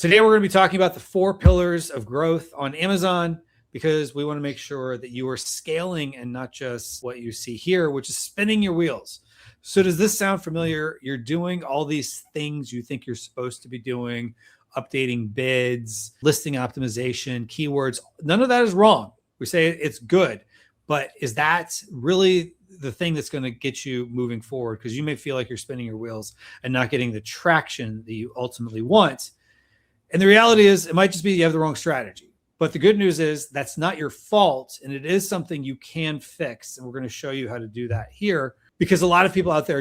Today, we're going to be talking about the 4 pillars of growth on Amazon because we want to make sure that you are scaling and not just what you see here, which is spinning your wheels. So does this sound familiar? You're doing all these things you think you're supposed to be doing, updating bids, listing optimization, keywords. None of that is wrong. We say it's good, but is that really the thing that's going to get you moving forward? Because you may feel like you're spinning your wheels and not getting the traction that you ultimately want. And the reality is it might just be you have the wrong strategy. But the good news is that's not your fault. And it is something you can fix. And we're going to show you how to do that here, because a lot of people out there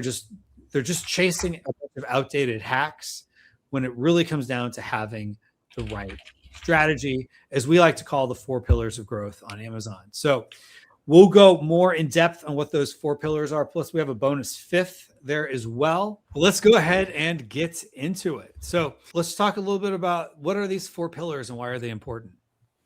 they're just chasing a bunch of outdated hacks when it really comes down to having the right strategy, as we like to call the 4 pillars of growth on Amazon. So we'll go more in depth on what those 4 pillars are. Plus, we have a bonus 5th there as well. Let's go ahead and get into it. So let's talk a little bit about what are these 4 pillars and why are they important?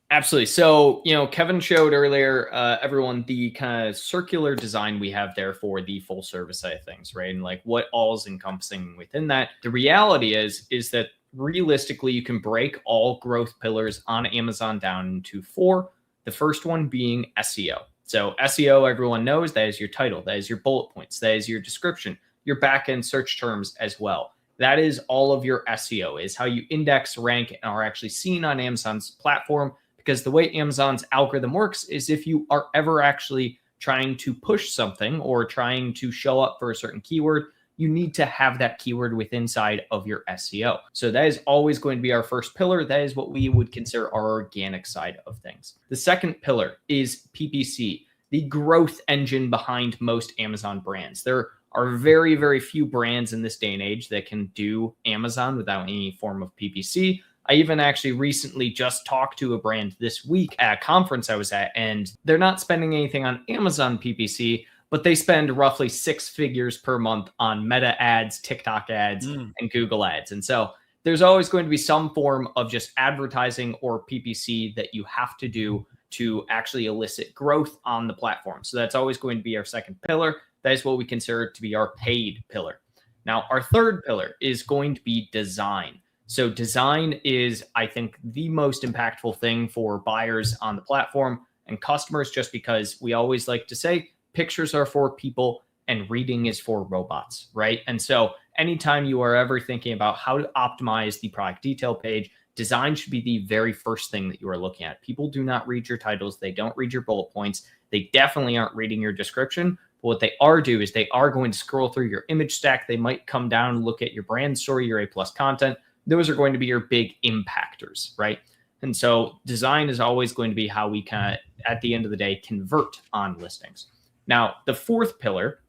Absolutely. So, Kevin showed earlier, everyone, the kind of circular design we have there for the full service side of things, right? And like what all is encompassing within that. The reality is that realistically, you can break all growth pillars on Amazon down into 4. The first one being SEO. So SEO, everyone knows that is your title, that is your bullet points, that is your description, your backend search terms as well. That is all of your SEO, is how you index, rank, and are actually seen on Amazon's platform. Because the way Amazon's algorithm works is if you are ever actually trying to push something or trying to show up for a certain keyword, you need to have that keyword within inside of your SEO. So that is always going to be our first pillar. That is what we would consider our organic side of things. The second pillar is PPC, the growth engine behind most Amazon brands. There are very, very few brands in this day and age that can do Amazon without any form of PPC. I even actually recently just talked to a brand this week at a conference I was at, and they're not spending anything on Amazon PPC, but they spend roughly 6 figures per month on Meta ads, TikTok ads, and Google ads. And so there's always going to be some form of just advertising or PPC that you have to do to actually elicit growth on the platform. So that's always going to be our second pillar. That is what we consider to be our paid pillar. Now, our third pillar is going to be design. So design is, I think, the most impactful thing for buyers on the platform and customers, just because we always like to say pictures are for people and reading is for robots, right? And so anytime you are ever thinking about how to optimize the product detail page, design should be the very first thing that you are looking at. People do not read your titles. They don't read your bullet points. They definitely aren't reading your description. But what they are doing is they are going to scroll through your image stack. They might come down and look at your brand story, your A+ content. Those are going to be your big impactors, right? And so design is always going to be how we kind of, at the end of the day, convert on listings. Now, the fourth pillar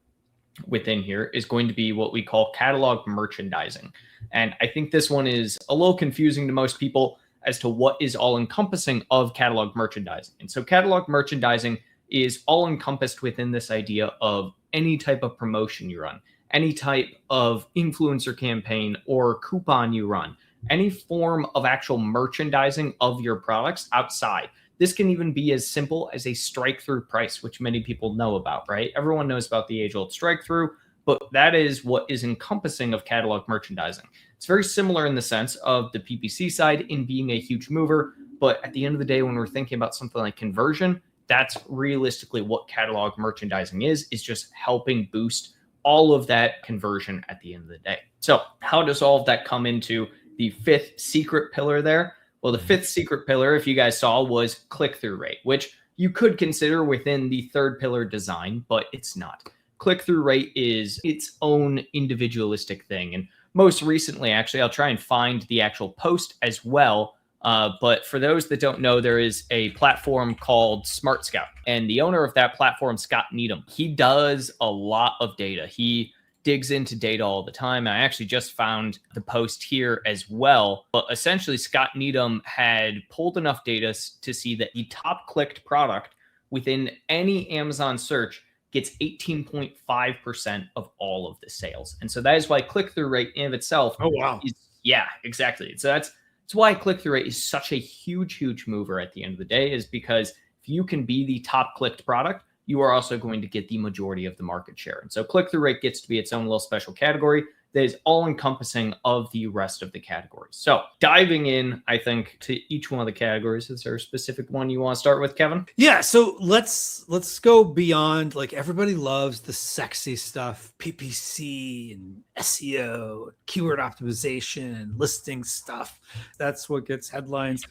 within here is going to be what we call catalog merchandising. And I think this one is a little confusing to most people as to what is all encompassing of catalog merchandising. And so catalog merchandising is all encompassed within this idea of any type of promotion you run, any type of influencer campaign or coupon you run, any form of actual merchandising of your products outside. This can even be as simple as a strike-through price, which many people know about, right? Everyone knows about the age-old strike-through, but that is what is encompassing of catalog merchandising. It's very similar in the sense of the PPC side in being a huge mover, but at the end of the day, when we're thinking about something like conversion, that's realistically what catalog merchandising is just helping boost all of that conversion at the end of the day. So how does all of that come into the 5th secret pillar there? Well, the 5th secret pillar, if you guys saw, was click-through rate, which you could consider within the 3rd pillar design, but it's not. Click-through rate is its own individualistic thing. And most recently, actually, I'll try and find the actual post as well. But for those that don't know, there is a platform called Smart Scout, and the owner of that platform, Scott Needham, he does a lot of data. He digs into data all the time. I actually just found the post here as well. But essentially, Scott Needham had pulled enough data to see that the top clicked product within any Amazon search gets 18.5% of all of the sales. And so that is why click-through rate in of itself. Oh, wow. Yeah, exactly. So that's why click-through rate is such a huge, huge mover at the end of the day, is because if you can be the top clicked product, you are also going to get the majority of the market share. And so click-through rate gets to be its own little special category that is all encompassing of the rest of the categories. So diving in, I think, to each one of the categories, is there a specific one you want to start with, Kevin? Yeah, so let's go beyond. Like, everybody loves the sexy stuff, PPC and SEO, keyword optimization and listing stuff. That's what gets headlines.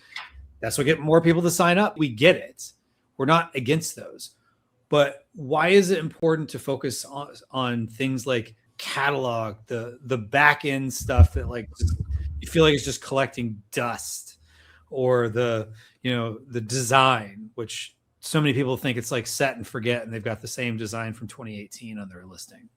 That's what gets more people to sign up. We get it. We're not against those. But why is it important to focus on things like catalog, the back end stuff that, like, you feel like it's just collecting dust, or the design, which so many people think it's like set and forget, and they've got the same design from 2018 on their listing?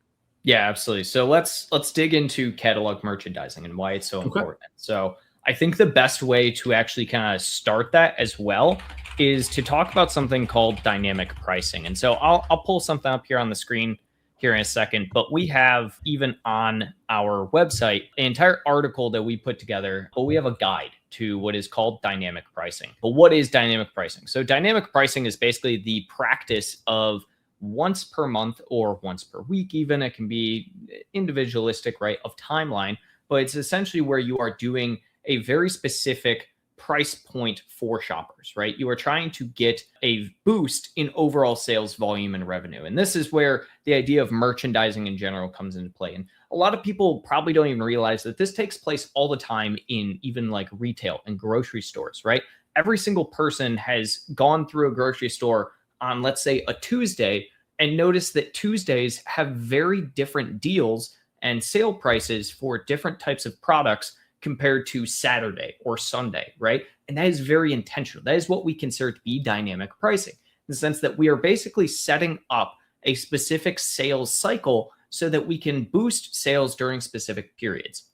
Yeah, absolutely. So let's dig into catalog merchandising and why it's so important. So I think the best way to actually kind of start that as well is to talk about something called dynamic pricing. And so I'll pull something up here on the screen here in a second, but we have, even on our website, an entire article that we put together, but we have a guide to what is called dynamic pricing. But what is dynamic pricing? So dynamic pricing is basically the practice of once per month or once per week, even. It can be individualistic, right, of timeline, but it's essentially where you are doing a very specific price point for shoppers, right? You are trying to get a boost in overall sales volume and revenue. And this is where the idea of merchandising in general comes into play. And a lot of people probably don't even realize that this takes place all the time in even like retail and grocery stores, right? Every single person has gone through a grocery store on, let's say, a Tuesday, and noticed that Tuesdays have very different deals and sale prices for different types of products compared to Saturday or Sunday, right? And that is very intentional. That is what we consider to be dynamic pricing, in the sense that we are basically setting up a specific sales cycle so that we can boost sales during specific periods.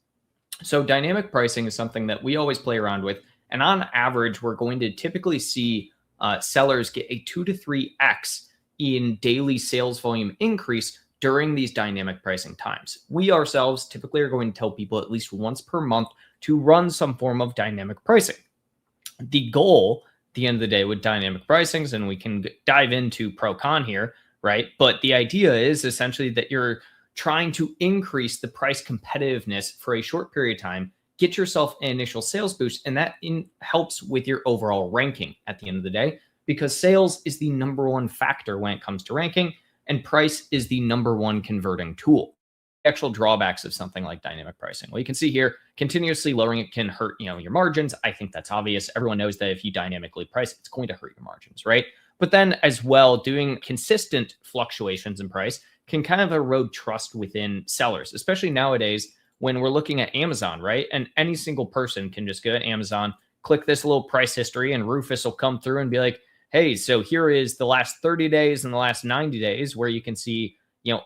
So dynamic pricing is something that we always play around with. And on average, we're going to typically see sellers get a 2 to 3x in daily sales volume increase during these dynamic pricing times. We ourselves typically are going to tell people at least once per month to run some form of dynamic pricing. The goal at the end of the day with dynamic pricings, and we can dive into pro con here, right? But the idea is essentially that you're trying to increase the price competitiveness for a short period of time, get yourself an initial sales boost, and that helps with your overall ranking at the end of the day, because sales is the number one factor when it comes to ranking, and price is the number one converting tool. Actual drawbacks of something like dynamic pricing. Well, you can see here, continuously lowering it can hurt, your margins. I think that's obvious. Everyone knows that if you dynamically price, it's going to hurt your margins, right? But then as well, doing consistent fluctuations in price can kind of erode trust within sellers, especially nowadays when we're looking at Amazon, right? And any single person can just go to Amazon, click this little price history, and Rufus will come through and be like, hey, so here is the last 30 days and the last 90 days where you can see,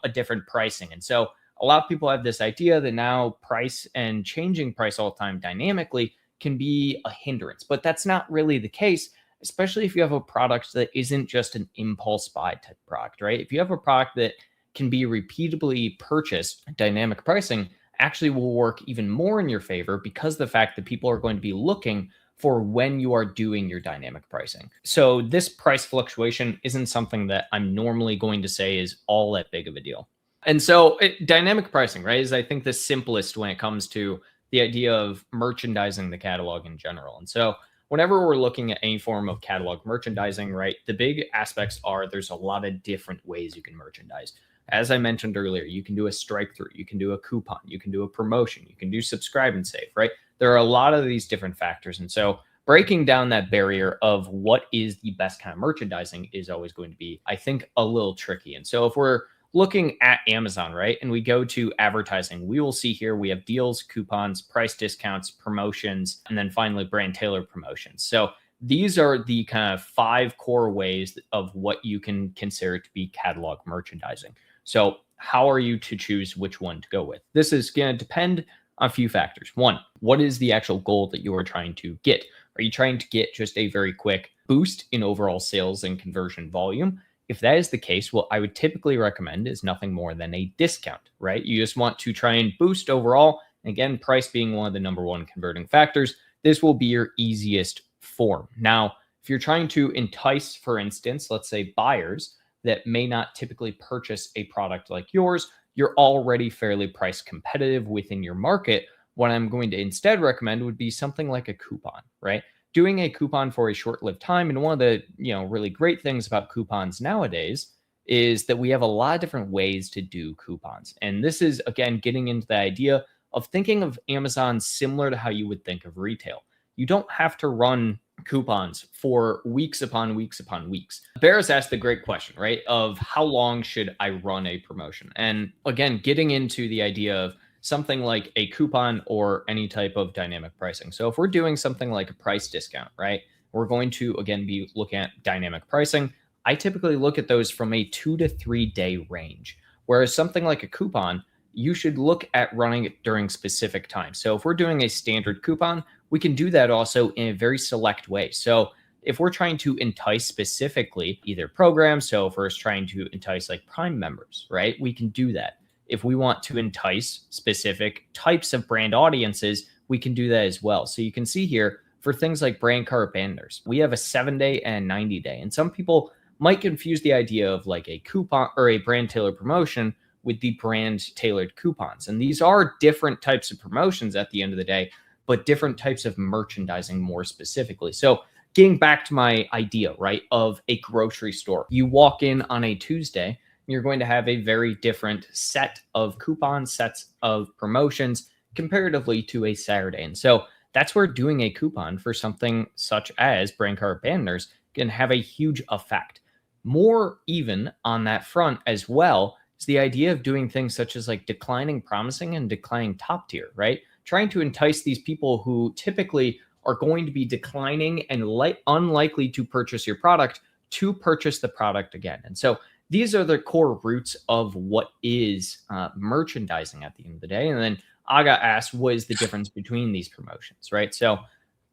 a different pricing. And so a lot of people have this idea that now price and changing price all the time dynamically can be a hindrance, but that's not really the case, especially if you have a product that isn't just an impulse buy type product, right? If you have a product that can be repeatedly purchased, dynamic pricing actually will work even more in your favor, because the fact that people are going to be looking for when you are doing your dynamic pricing. So this price fluctuation isn't something that I'm normally going to say is all that big of a deal. And so dynamic pricing, right, is I think the simplest when it comes to the idea of merchandising the catalog in general. And so whenever we're looking at any form of catalog merchandising, right, the big aspects are there's a lot of different ways you can merchandise. As I mentioned earlier, you can do a strike through, you can do a coupon, you can do a promotion, you can do subscribe and save, right? There are a lot of these different factors. And so breaking down that barrier of what is the best kind of merchandising is always going to be, I think, a little tricky. And so if we're looking at Amazon, right, and we go to advertising, we will see here we have deals, coupons, price discounts, promotions, and then finally brand tailored promotions. So these are the kind of 5 core ways of what you can consider to be catalog merchandising. So how are you to choose which one to go with? This is going to depend on a few factors. One, what is the actual goal that you are trying to get? Are you trying to get just a very quick boost in overall sales and conversion volume? If that is the case, what I would typically recommend is nothing more than a discount, right? You just want to try and boost overall. Again, price being one of the number one converting factors, this will be your easiest form. Now, if you're trying to entice, for instance, let's say buyers that may not typically purchase a product like yours, you're already fairly price competitive within your market. What I'm going to instead recommend would be something like a coupon, right? Doing a coupon for a short-lived time. And one of the, really great things about coupons nowadays is that we have a lot of different ways to do coupons. And this is, again, getting into the idea of thinking of Amazon similar to how you would think of retail. You don't have to run coupons for weeks upon weeks upon weeks. Barris asked the great question, right? Of how long should I run a promotion? And again, getting into the idea of something like a coupon or any type of dynamic pricing. So if we're doing something like a price discount, right? We're going to, again, be looking at dynamic pricing. I typically look at those from a 2 to 3 day range. Whereas something like a coupon, you should look at running it during specific times. So if we're doing a standard coupon, we can do that also in a very select way. So if we're trying to entice specifically either programs, so if we're trying to entice like Prime members, right? We can do that. If we want to entice specific types of brand audiences, we can do that as well. So you can see here for things like brand card banners, we have a 7-day and 90-day. And some people might confuse the idea of like a coupon or a brand tailored promotion with the brand tailored coupons. And these are different types of promotions at the end of the day, but different types of merchandising more specifically. So getting back to my idea, right, of a grocery store, you walk in on a Tuesday, you're going to have a very different set of coupons, sets of promotions comparatively to a Saturday. And so that's where doing a coupon for something such as brand card banners can have a huge effect. More even on that front as well is the idea of doing things such as like declining promising and declining top tier, right? Trying to entice these people who typically are going to be declining and unlikely to purchase your product to purchase the product again. And so these are the core roots of what is merchandising at the end of the day. And then Aga asked, what is the difference between these promotions, right? So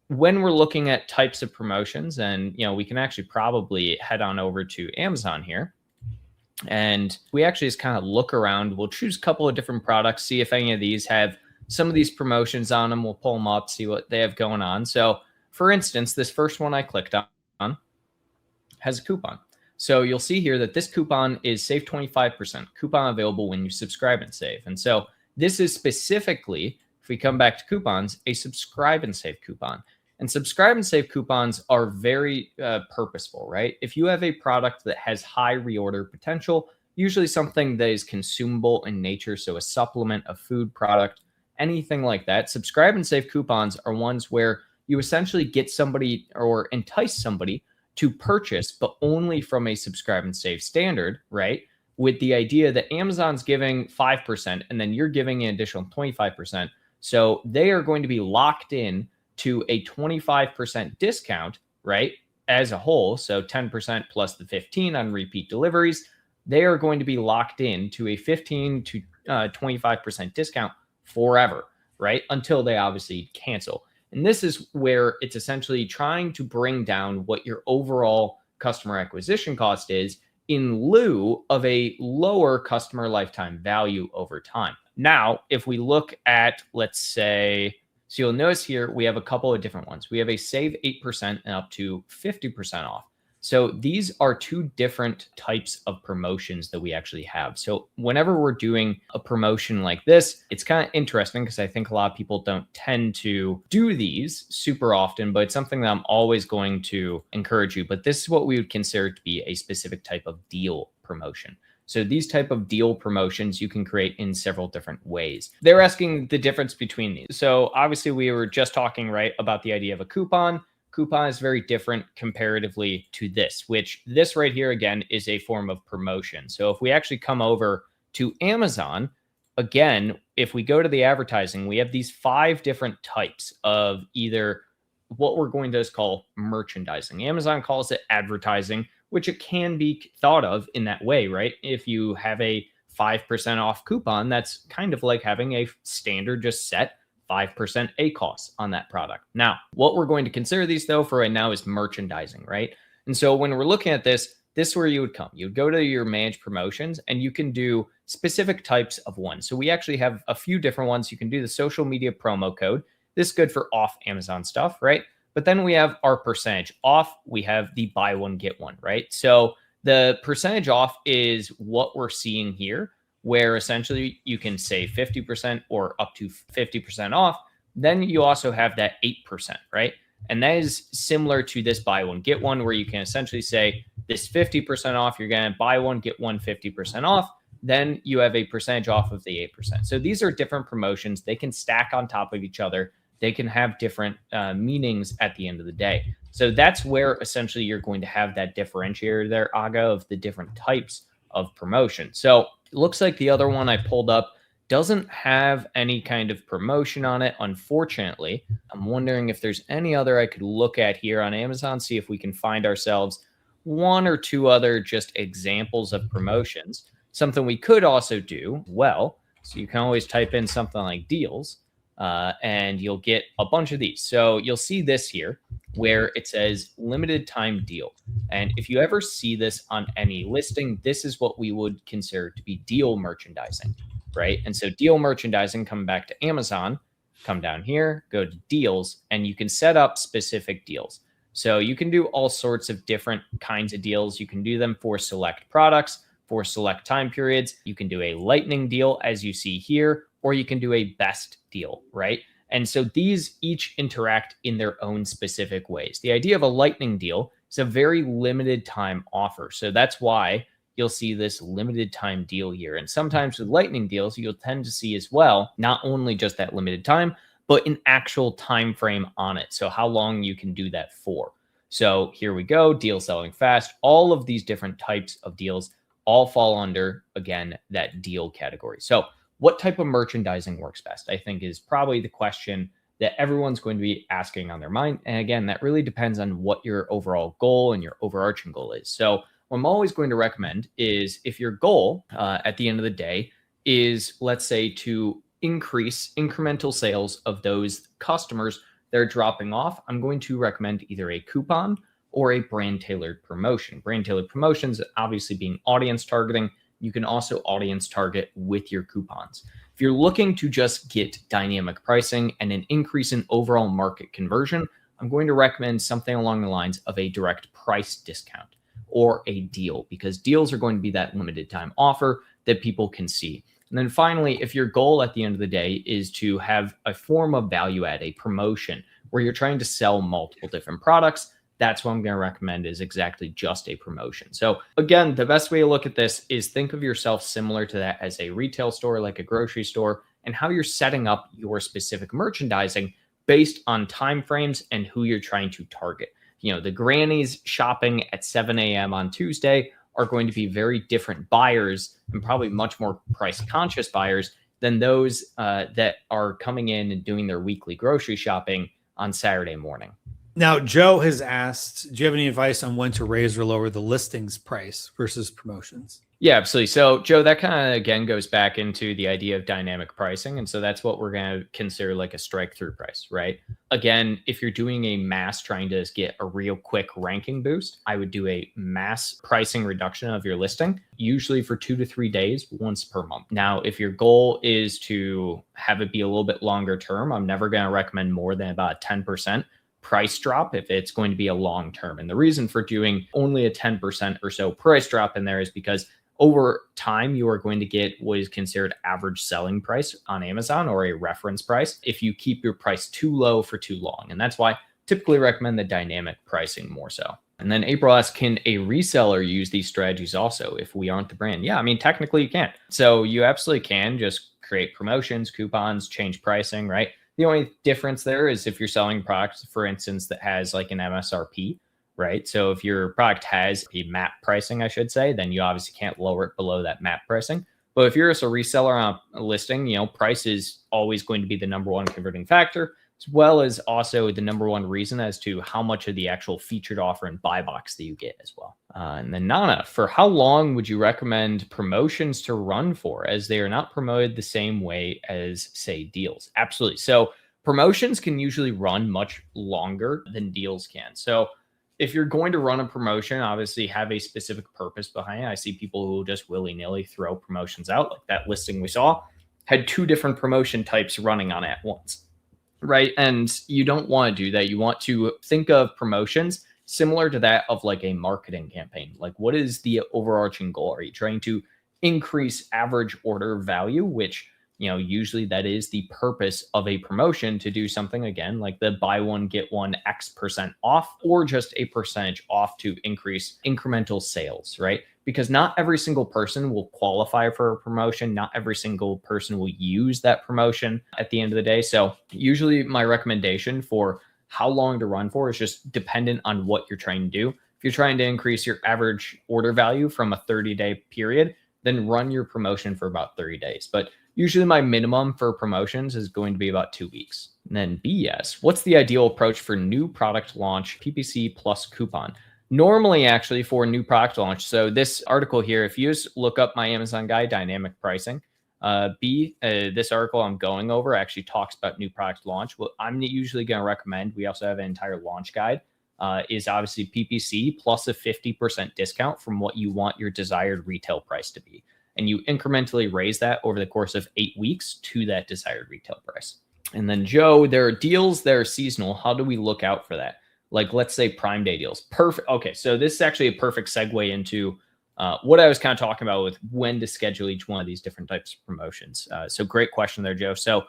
when we're looking at types of promotions, and we can actually probably head on over to Amazon here. And we actually just kind of look around. We'll choose a couple of different products, see if any of these have some of these promotions on them. We'll pull them up, see what they have going on. So for instance, this first one I clicked on has a coupon. So you'll see here that this coupon is save 25%, coupon available when you subscribe and save. And so this is specifically, if we come back to coupons, a subscribe and save coupon. And subscribe and save coupons are very purposeful, right? If you have a product that has high reorder potential, usually something that is consumable in nature, so a supplement, a food product, anything like that, subscribe and save coupons are ones where you essentially get somebody or entice somebody to purchase, but only from a subscribe and save standard, right? With the idea that Amazon's giving 5% and then you're giving an additional 25%. So they are going to be locked in to a 25% discount, right? As a whole. So 10% plus the 15 on repeat deliveries. They are going to be locked in to a 15 to 25% discount forever, right? Until they obviously cancel. And this is where it's essentially trying to bring down what your overall customer acquisition cost is in lieu of a lower customer lifetime value over time. Now, if we look at, let's say, so you'll notice here, we have a couple of different ones. We have a save 8% and up to 50% off. So these are two different types of promotions that we actually have. So whenever we're doing a promotion like this, it's kind of interesting because I think a lot of people don't tend to do these super often, but it's something that I'm always going to encourage you. But this is what we would consider to be a specific type of deal promotion. So these type of deal promotions you can create in several different ways. They're asking the difference between these. So obviously we were just talking, right, about the idea of a coupon. Coupon is very different comparatively to this, which this right here, again, is a form of promotion. So if we actually come over to Amazon, again, if we go to the advertising, we have these 5 different types of either what we're going to call merchandising. Amazon calls it advertising, which it can be thought of in that way, right? If you have a 5% off coupon, that's kind of like having a standard just set 5% ACOS on that product. Now, what we're going to consider these though for right now is merchandising, right? And so when we're looking at this is where you would come. You'd go to your managed promotions and you can do specific types of ones. So we actually have a few different ones. You can do the social media promo code. This is good for off Amazon stuff, right? But then we have our percentage off. We have the buy one, get one, right? So the percentage off is what we're seeing here, where essentially you can say 50% or up to 50% off. Then you also have that 8%, right? And that is similar to this buy one, get one, where you can essentially say this 50% off, you're going to buy one, get one 50% off. Then you have a percentage off of the 8%. So these are different promotions. They can stack on top of each other. They can have different meanings at the end of the day. So that's where essentially you're going to have that differentiator there, Aga, of the different types of promotion. So it looks like the other one I pulled up doesn't have any kind of promotion on it, unfortunately. I'm wondering if there's any other I could look at here on Amazon, see if we can find ourselves one or two other just examples of promotions. Something we could also do, well, so you can always type in something like deals, and you'll get a bunch of these. So you'll see this here where it says limited time deal. And if you ever see this on any listing, this is what we would consider to be deal merchandising, right? And so deal merchandising, come back to Amazon, come down here, go to deals, and you can set up specific deals. So you can do all sorts of different kinds of deals. You can do them for select products, for select time periods. You can do a lightning deal, as you see here, or you can do a best deal, right? And so these each interact in their own specific ways. The idea of a lightning deal is a very limited time offer. So that's why you'll see this limited time deal here. And sometimes with lightning deals, you'll tend to see as well, not only just that limited time, but an actual time frame on it. So how long you can do that for. So here we go, deal selling fast. All of these different types of deals all fall under, again, that deal category. So what type of merchandising works best, I think, is probably the question that everyone's going to be asking on their mind. And again, that really depends on what your overall goal and your overarching goal is. So what I'm always going to recommend is if your goal at the end of the day is, let's say, to increase incremental sales of those customers that are dropping off, I'm going to recommend either a coupon or a brand tailored promotion. Brand tailored promotions, obviously being audience targeting, you can also audience target with your coupons. If you're looking to just get dynamic pricing and an increase in overall market conversion, I'm going to recommend something along the lines of a direct price discount or a deal, because deals are going to be that limited time offer that people can see. And then finally, if your goal at the end of the day is to have a form of value add, a promotion where you're trying to sell multiple different products, that's what I'm going to recommend is exactly just a promotion. So again, the best way to look at this is think of yourself similar to that as a retail store, like a grocery store, and how you're setting up your specific merchandising based on timeframes and who you're trying to target. You know, the grannies shopping at 7 a.m. on Tuesday are going to be very different buyers and probably much more price conscious buyers than those that are coming in and doing their weekly grocery shopping on Saturday morning. Now, Joe has asked, do you have any advice on when to raise or lower the listings price versus promotions? Yeah, absolutely. So, Joe, that kind of, again, goes back into the idea of dynamic pricing. And so that's what we're going to consider like a strike through price, right? Again, if you're doing a mass trying to get a real quick ranking boost, I would do a mass pricing reduction of your listing, usually for 2 to 3 days, once per month. Now, if your goal is to have it be a little bit longer term, I'm never going to recommend more than about 10% price drop if it's going to be a long term. And the reason for doing only a 10% or so price drop in there is because over time, you are going to get what is considered average selling price on Amazon, or a reference price, if you keep your price too low for too long. And that's why I typically recommend the dynamic pricing more so. And then April asks, can a reseller use these strategies also if we aren't the brand? Yeah, I mean, technically you can. So you absolutely can just create promotions, coupons, change pricing, right? The only difference there is if you're selling products, for instance, that has like an MSRP, right? So if your product has a MAP pricing, I should say, then you obviously can't lower it below that MAP pricing. But if you're just a reseller on a listing, you know, price is always going to be the number one converting factor, as well as also the number one reason as to how much of the actual featured offer and buy box that you get as well. And then Nana, for how long would you recommend promotions to run for, as they are not promoted the same way as, say, deals? Absolutely. So promotions can usually run much longer than deals can. So if you're going to run a promotion, obviously have a specific purpose behind it. I see people who just willy-nilly throw promotions out, like that listing we saw had 2 different promotion types running on it at once, right? And you don't want to do that. You want to think of promotions similar to that of like a marketing campaign. Like, what is the overarching goal? Are you trying to increase average order value, which, usually that is the purpose of a promotion, to do something again like the buy one, get one X% off, or just a percentage off to increase incremental sales, right? Because not every single person will qualify for a promotion. Not every single person will use that promotion at the end of the day. So usually my recommendation for how long to run for is just dependent on what you're trying to do. If you're trying to increase your average order value from a 30-day period, then run your promotion for about 30 days. But usually my minimum for promotions is going to be about 2 weeks. And then BS, what's the ideal approach for new product launch, PPC plus coupon? Normally, actually, for new product launch, so this article here, if you just look up my Amazon guide, dynamic pricing, this article I'm going over actually talks about new product launch. What I'm usually going to recommend, we also have an entire launch guide, is obviously PPC plus a 50% discount from what you want your desired retail price to be. And you incrementally raise that over the course of 8 weeks to that desired retail price. And then Joe, there are deals that are seasonal. How do we look out for that? Like, let's say Prime Day deals. Perfect. Okay, so this is actually a perfect segue into what I was kind of talking about with when to schedule each one of these different types of promotions. So great question there, Joe. So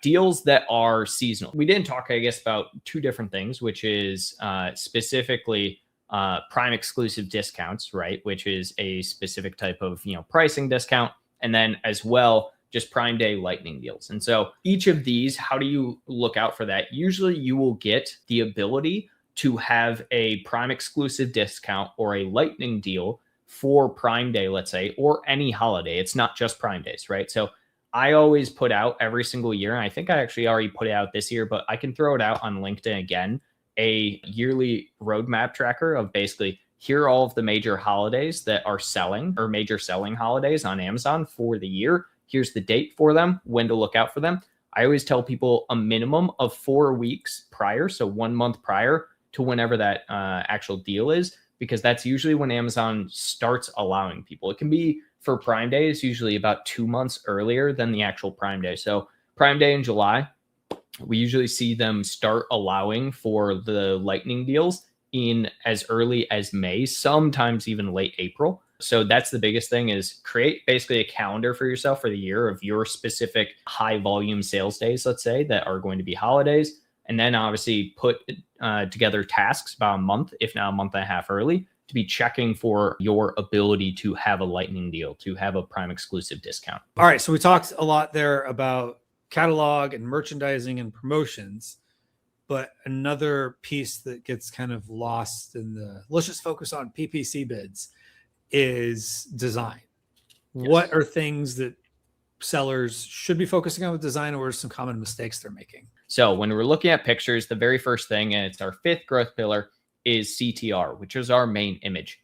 deals that are seasonal. We didn't talk, I guess, about two different things, which is specifically Prime exclusive discounts, right? Which is a specific type of, pricing discount. And then as well, just Prime Day lightning deals. And so each of these, how do you look out for that? Usually you will get the ability to have a Prime exclusive discount or a lightning deal for Prime Day, let's say, or any holiday. It's not just Prime Days, right? So I always put out every single year, and I think I actually already put it out this year, but I can throw it out on LinkedIn again, a yearly roadmap tracker of basically here are all of the major holidays that are selling, or major selling holidays on Amazon for the year. Here's the date for them, when to look out for them. I always tell people a minimum of 4 weeks prior, so 1 month prior to whenever that actual deal is, because that's usually when Amazon starts allowing people. It can be for Prime Day, it's usually about 2 months earlier than the actual Prime Day. So Prime Day in July, we usually see them start allowing for the lightning deals in as early as May, sometimes even late April. So that's the biggest thing, is create basically a calendar for yourself for the year of your specific high volume sales days, let's say, that are going to be holidays. And then obviously put together tasks about a month, if not a month and a half early, to be checking for your ability to have a lightning deal, to have a Prime exclusive discount. All right. So we talked a lot there about catalog and merchandising and promotions, but another piece that gets kind of lost in the, let's just focus on PPC bids, is design. Yes. What are things that sellers should be focusing on with design, or some common mistakes they're making? So when we're looking at pictures, the very first thing, and it's our fifth growth pillar, is CTR, which is our main image.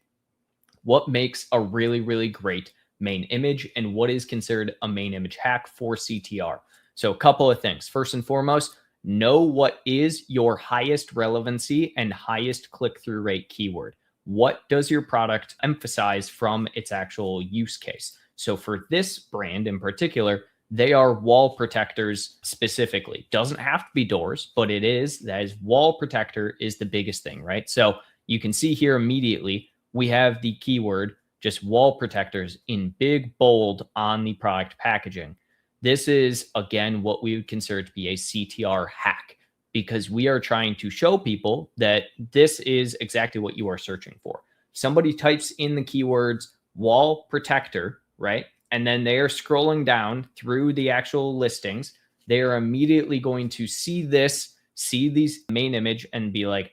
What makes a really, really great main image, and what is considered a main image hack for CTR? So a couple of things. First and foremost, know what is your highest relevancy and highest click-through rate keyword. What does your product emphasize from its actual use case? So for this brand in particular, they are wall protectors specifically. Doesn't have to be doors, but it is. That is, wall protector is the biggest thing, right? So you can see here immediately, we have the keyword, just wall protectors, in big bold on the product packaging. This is, again, what we would consider to be a CTR hack, because we are trying to show people that this is exactly what you are searching for. Somebody types in the keywords wall protector, right? And then they are scrolling down through the actual listings. They are immediately going to see these main image and be like,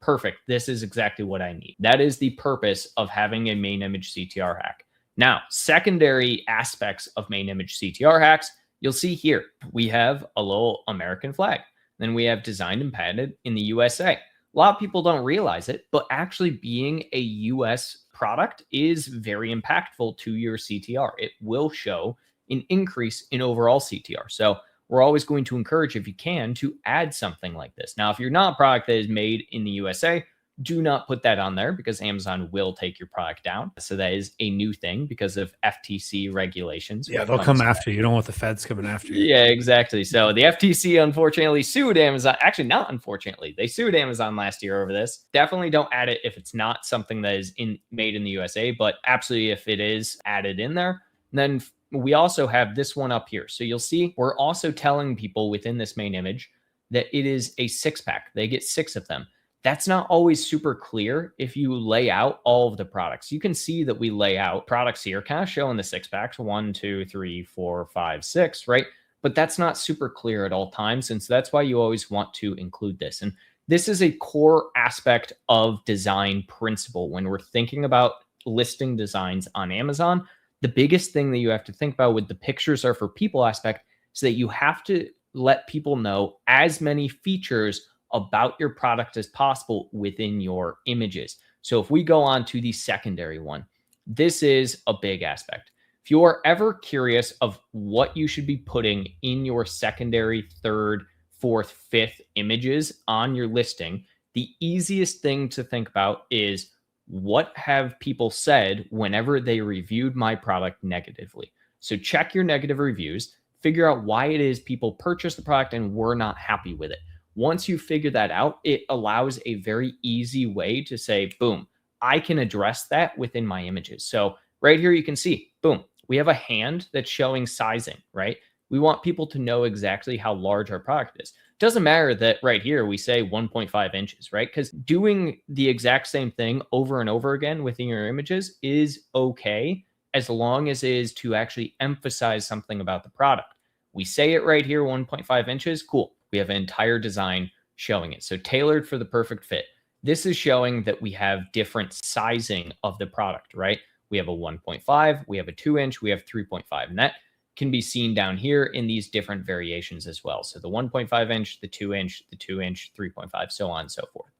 perfect. This is exactly what I need. That is the purpose of having a main image CTR hack. Now, secondary aspects of main image CTR hacks, you'll see here, we have a little American flag. Then we have designed and patented in the USA. A lot of people don't realize it, but actually being a US product is very impactful to your CTR. It will show an increase in overall CTR. So we're always going to encourage, if you can, to add something like this. Now, if you're not a product that is made in the USA, do not put that on there because Amazon will take your product down. So that is a new thing because of FTC regulations. Yeah, they'll come after you. You don't want the feds coming after you. Yeah, exactly. So the FTC unfortunately sued Amazon. Actually, not unfortunately. They sued Amazon last year over this. Definitely don't add it if it's not something that is made in the USA, but absolutely if it is added in there. Then we also have this one up here. So you'll see we're also telling people within this main image that it is a 6-pack. They get 6 of them. That's not always super clear if you lay out all of the products. You can see that we lay out products here, kind of showing the 6-packs, 1, 2, 3, 4, 5, 6, right? But that's not super clear at all times. And so that's why you always want to include this. And this is a core aspect of design principle. When we're thinking about listing designs on Amazon, the biggest thing that you have to think about with the pictures are for people aspect is that you have to let people know as many features about your product as possible within your images. So if we go on to the secondary one, this is a big aspect. If you are ever curious of what you should be putting in your secondary, third, fourth, fifth images on your listing, the easiest thing to think about is what have people said whenever they reviewed my product negatively. So check your negative reviews, figure out why it is people purchased the product and were not happy with it. Once you figure that out, it allows a very easy way to say, boom, I can address that within my images. So right here, you can see, boom, we have a hand that's showing sizing, right? We want people to know exactly how large our product is. Doesn't matter that right here we say 1.5 inches, right? Because doing the exact same thing over and over again within your images is okay, as long as it is to actually emphasize something about the product. We say it right here, 1.5 inches, cool. We have an entire design showing it. So tailored for the perfect fit. This is showing that we have different sizing of the product, right? We have a 1.5, we have a 2-inch, we have 3.5, and that can be seen down here in these different variations as well. So the 1.5 inch, the 2-inch, the 2-inch, 3.5, so on and so forth.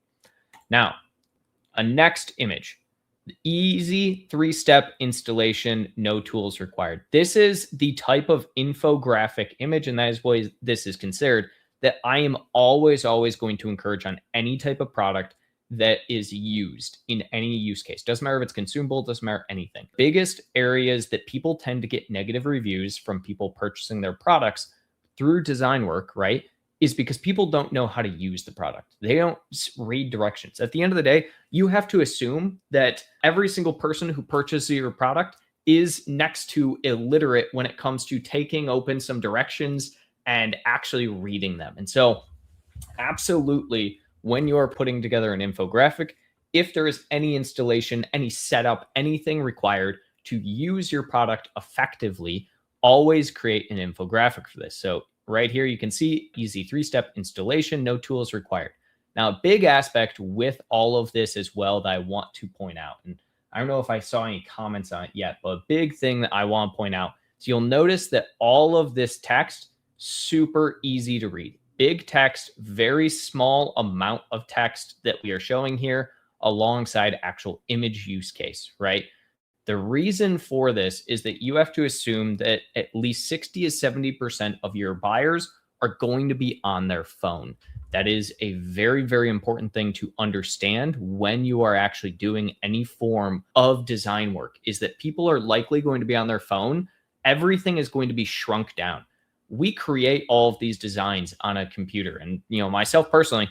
Now, a next image. Easy 3-step installation, no tools required. This is the type of infographic image, and that is what this is considered, that I am always going to encourage on any type of product that is used in any use case. Doesn't matter if it's consumable, doesn't matter anything. Biggest areas that people tend to get negative reviews from people purchasing their products through design work, right, is because people don't know how to use the product. They don't read directions. At the end of the day, you have to assume that every single person who purchases your product is next to illiterate when it comes to taking open some directions and actually reading them. And so absolutely, when you are putting together an infographic, if there is any installation, any setup, anything required to use your product effectively, always create an infographic for this. So right here, you can see easy 3-step installation, no tools required. Now, a big aspect with all of this as well that I want to point out, and I don't know if I saw any comments on it yet, but a big thing that I want to point out is you'll notice that all of this text, super easy to read. Big text, very small amount of text that we are showing here alongside actual image use case, right? The reason for this is that you have to assume that at least 60 to 70% of your buyers are going to be on their phone. That is a very, very important thing to understand when you are actually doing any form of design work, is that people are likely going to be on their phone. Everything is going to be shrunk down. We create all of these designs on a computer. And, myself personally,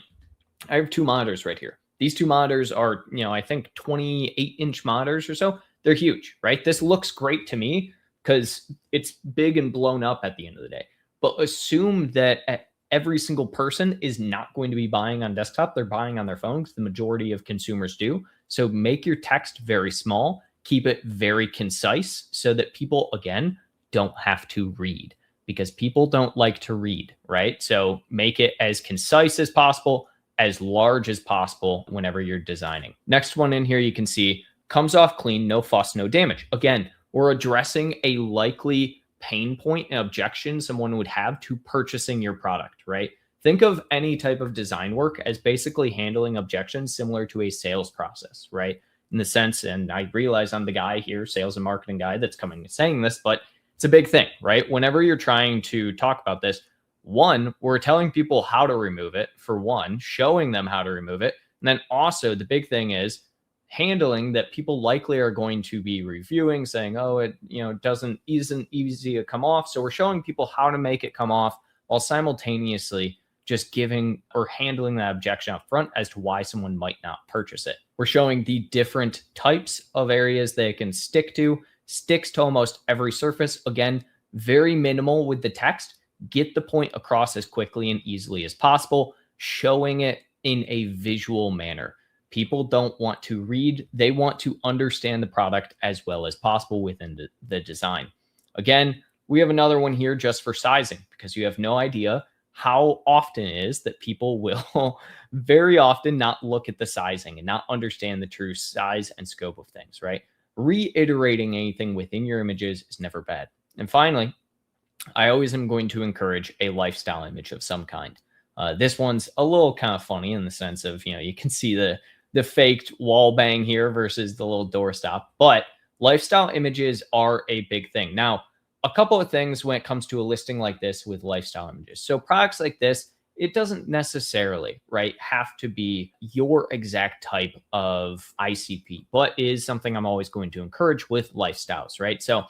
I have 2 monitors right here. These 2 monitors are, I think 28-inch monitors or so. They're huge, right? This looks great to me because it's big and blown up at the end of the day. But assume that every single person is not going to be buying on desktop. They're buying on their phone because the majority of consumers do. So make your text very small, keep it very concise so that people, again, don't have to read, because people don't like to read, right? So make it as concise as possible, as large as possible whenever you're designing. Next one in here, you can see comes off clean, no fuss, no damage. Again, we're addressing a likely pain point and objection someone would have to purchasing your product, right? Think of any type of design work as basically handling objections similar to a sales process, right? In the sense, and I realize I'm the guy here, sales and marketing guy that's coming and saying this, but it's a big thing, right? Whenever you're trying to talk about this, one, we're telling people how to remove it, for one, showing them how to remove it. And then also the big thing is handling that people likely are going to be reviewing, saying, oh, it isn't easy to come off. So we're showing people how to make it come off while simultaneously just giving or handling that objection up front as to why someone might not purchase it. We're showing the different types of areas they can stick to, sticks to almost every surface. Again, very minimal with the text. Get the point across as quickly and easily as possible, showing it in a visual manner. People don't want to read. They want to understand the product as well as possible within the design. Again, we have another one here just for sizing, because you have no idea how often it is that people will very often not look at the sizing and not understand the true size and scope of things, right? Reiterating anything within your images is never bad. And finally, I always am going to encourage a lifestyle image of some kind. This one's a little kind of funny in the sense of, you can see the faked wall bang here versus the little doorstop, but lifestyle images are a big thing. Now, a couple of things when it comes to a listing like this with lifestyle images. So products like this, it doesn't necessarily, right, have to be your exact type of ICP, but is something I'm always going to encourage with lifestyles, right? So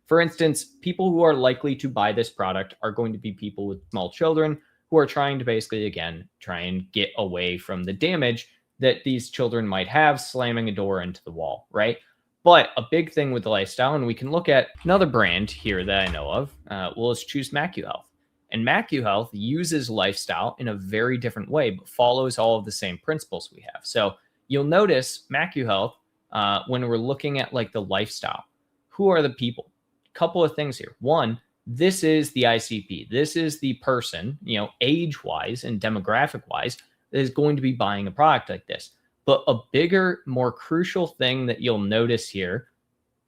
for instance, people who are likely to buy this product are going to be people with small children who are trying to basically, again, try and get away from the damage that these children might have slamming a door into the wall, right? But a big thing with the lifestyle, and we can look at another brand here that I know of, let's choose MacuHealth. And MacuHealth uses lifestyle in a very different way, but follows all of the same principles we have. So you'll notice MacuHealth, when we're looking at like the lifestyle, who are the people? Couple of things here. One, this is the ICP. This is the person, age-wise and demographic-wise, that is going to be buying a product like this. But a bigger, more crucial thing that you'll notice here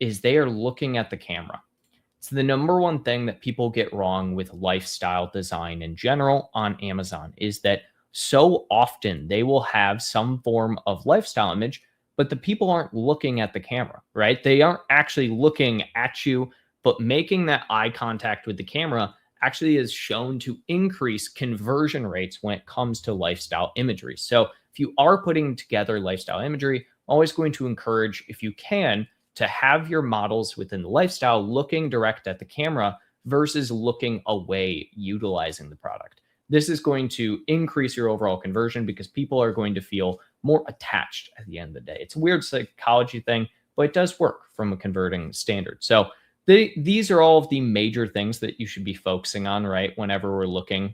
is they are looking at the camera. It's the number one thing that people get wrong with lifestyle design in general on Amazon, is that so often they will have some form of lifestyle image, but the people aren't looking at the camera, right? They aren't actually looking at you, but making that eye contact with the camera actually is shown to increase conversion rates when it comes to lifestyle imagery. So if you are putting together lifestyle imagery, I'm always going to encourage, if you can, to have your models within the lifestyle looking direct at the camera versus looking away, utilizing the product. This is going to increase your overall conversion because people are going to feel more attached at the end of the day. It's a weird psychology thing, but it does work from a converting standard. So these are all of the major things that you should be focusing on, right, whenever we're looking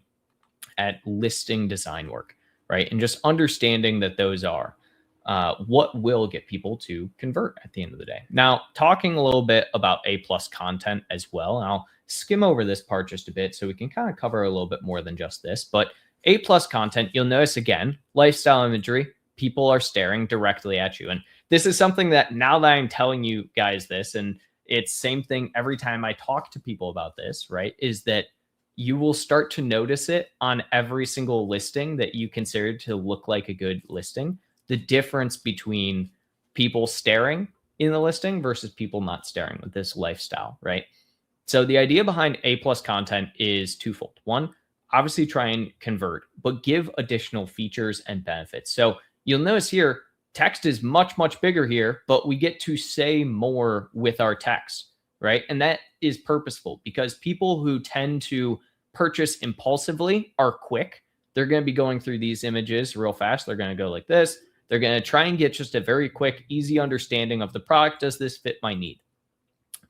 at listing design work, right? And just understanding that those are what will get people to convert at the end of the day. Now, talking a little bit about A+ content as well, and I'll skim over this part just a bit so we can kind of cover a little bit more than just this, but A+ content, you'll notice again, lifestyle imagery, people are staring directly at you. And this is something that now that I'm telling you guys this, and it's same thing every time I talk to people about this, right, is that you will start to notice it on every single listing that you consider to look like a good listing, the difference between people staring in the listing versus people not staring with this lifestyle, right? So the idea behind A+ content is twofold. One, obviously try and convert, but give additional features and benefits. So you'll notice here, text is much, much bigger here, but we get to say more with our text, right? And that is purposeful because people who tend to purchase impulsively are quick. They're going to be going through these images real fast. They're going to go like this. They're going to try and get just a very quick, easy understanding of the product. Does this fit my need?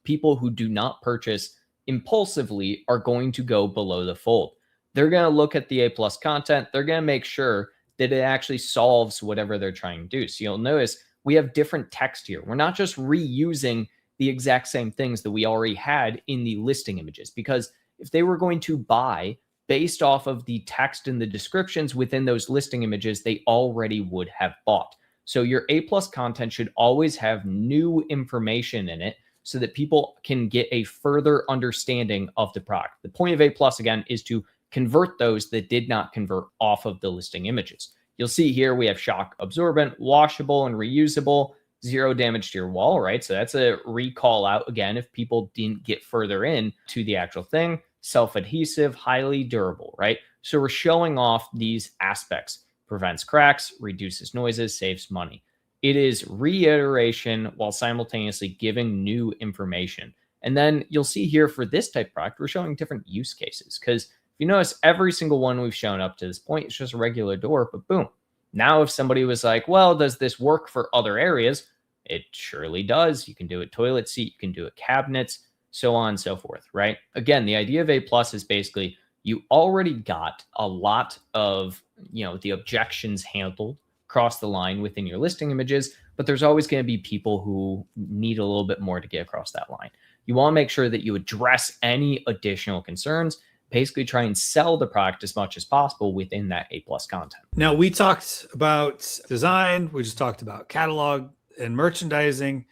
People who do not purchase impulsively are going to go below the fold. They're going to look at the A+ content. They're going to make sure that it actually solves whatever they're trying to do. So you'll notice we have different text here. We're not just reusing the exact same things that we already had in the listing images, because if they were going to buy based off of the text and the descriptions within those listing images, they already would have bought. So your A+ content should always have new information in it so that people can get a further understanding of the product. The point of A+, again, is to convert those that did not convert off of the listing images. You'll see here we have shock absorbent, washable, and reusable, zero damage to your wall, right? So that's a recall out again if people didn't get further in to the actual thing. Self-adhesive, highly durable, right? So we're showing off these aspects. prevents cracks, reduces noises, saves money. It is reiteration while simultaneously giving new information. And then you'll see here for this type of product, we're showing different use cases. Because if you notice, every single one we've shown up to this point is just a regular door, but boom. Now, if somebody was like, well, does this work for other areas? It surely does. You can do it toilet seat, you can do it cabinets, so on and so forth, right? Again, the idea of A+ is basically you already got a lot of, the objections handled across the line within your listing images, but there's always going to be people who need a little bit more to get across that line. You want to make sure that you address any additional concerns, basically try and sell the product as much as possible within that A+ content. Now, we talked about design, we just talked about catalog and merchandising,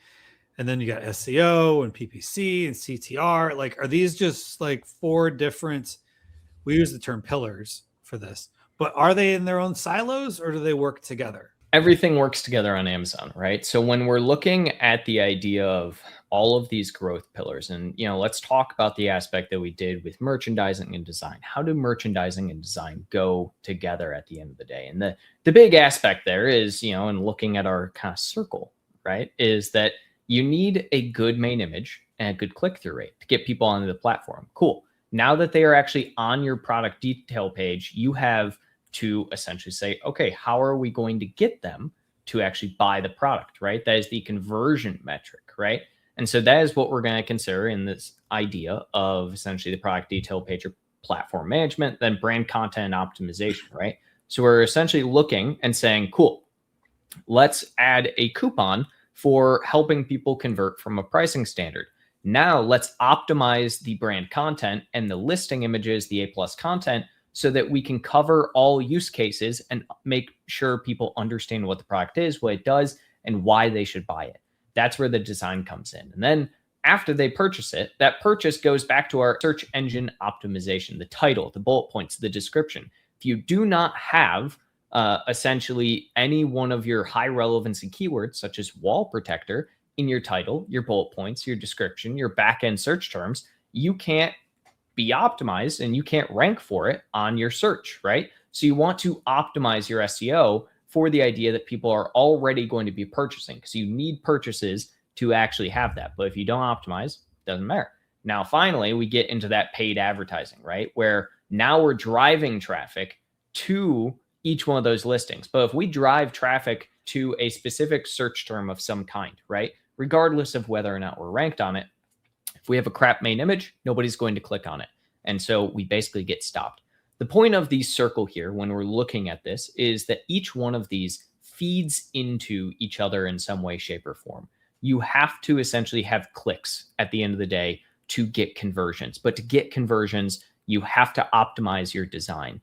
and then you got SEO and PPC and CTR. Like, are these just like 4 different, we use the term pillars for this, but are they in their own silos or do they work together? Everything works together on Amazon, right? So when we're looking at the idea of all of these growth pillars, and let's talk about the aspect that we did with merchandising and design. How do merchandising and design go together at the end of the day? And the big aspect there is, and looking at our kind of circle, right, is that you need a good main image and a good click-through rate to get people onto the platform. Cool. Now that they are actually on your product detail page, you have to essentially say, okay, how are we going to get them to actually buy the product, right? That is the conversion metric, right? And so that is what we're going to consider in this idea of essentially the product detail page or platform management, then brand content optimization, right? So we're essentially looking and saying, cool, let's add a coupon for helping people convert from a pricing standard. Now let's optimize the brand content and the listing images, the A+ content, so that we can cover all use cases and make sure people understand what the product is, what it does, and why they should buy it. That's where the design comes in. And then after they purchase it, that purchase goes back to our search engine optimization, the title, the bullet points, the description. If you do not have essentially any one of your high relevancy keywords, such as wall protector, in your title, your bullet points, your description, your back-end search terms, you can't be optimized and you can't rank for it on your search, right? So you want to optimize your SEO for the idea that people are already going to be purchasing, because you need purchases to actually have that. But if you don't optimize, it doesn't matter. Now, finally, we get into that paid advertising, right? Where now we're driving traffic to each one of those listings. But if we drive traffic to a specific search term of some kind, right? Regardless of whether or not we're ranked on it, if we have a crap main image, nobody's going to click on it. And so we basically get stopped. The point of the circle here, when we're looking at this, is that each one of these feeds into each other in some way, shape, or form. You have to essentially have clicks at the end of the day to get conversions. But to get conversions, you have to optimize your design.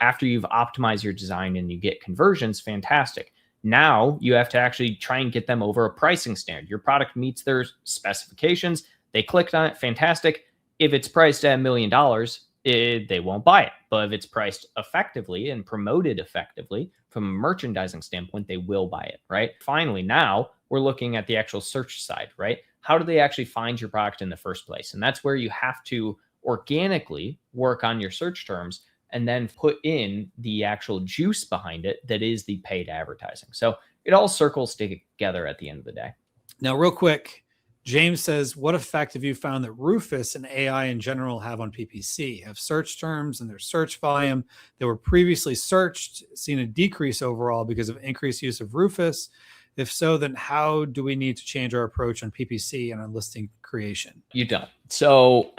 After you've optimized your design and you get conversions, fantastic. Now you have to actually try and get them over a pricing standard. Your product meets their specifications. They clicked on it, fantastic. If it's priced at $1 million, they won't buy it. But if it's priced effectively and promoted effectively from a merchandising standpoint, they will buy it, right? Finally, now we're looking at the actual search side, right? How do they actually find your product in the first place? And that's where you have to organically work on your search terms and then put in the actual juice behind it that is the paid advertising. So it all circles together at the end of the day. Now, real quick, James says, what effect have you found that Rufus and AI in general have on PPC? Have search terms and their search volume that were previously searched seen a decrease overall because of increased use of Rufus? If so, then how do we need to change our approach on PPC and on listing creation? You don't. So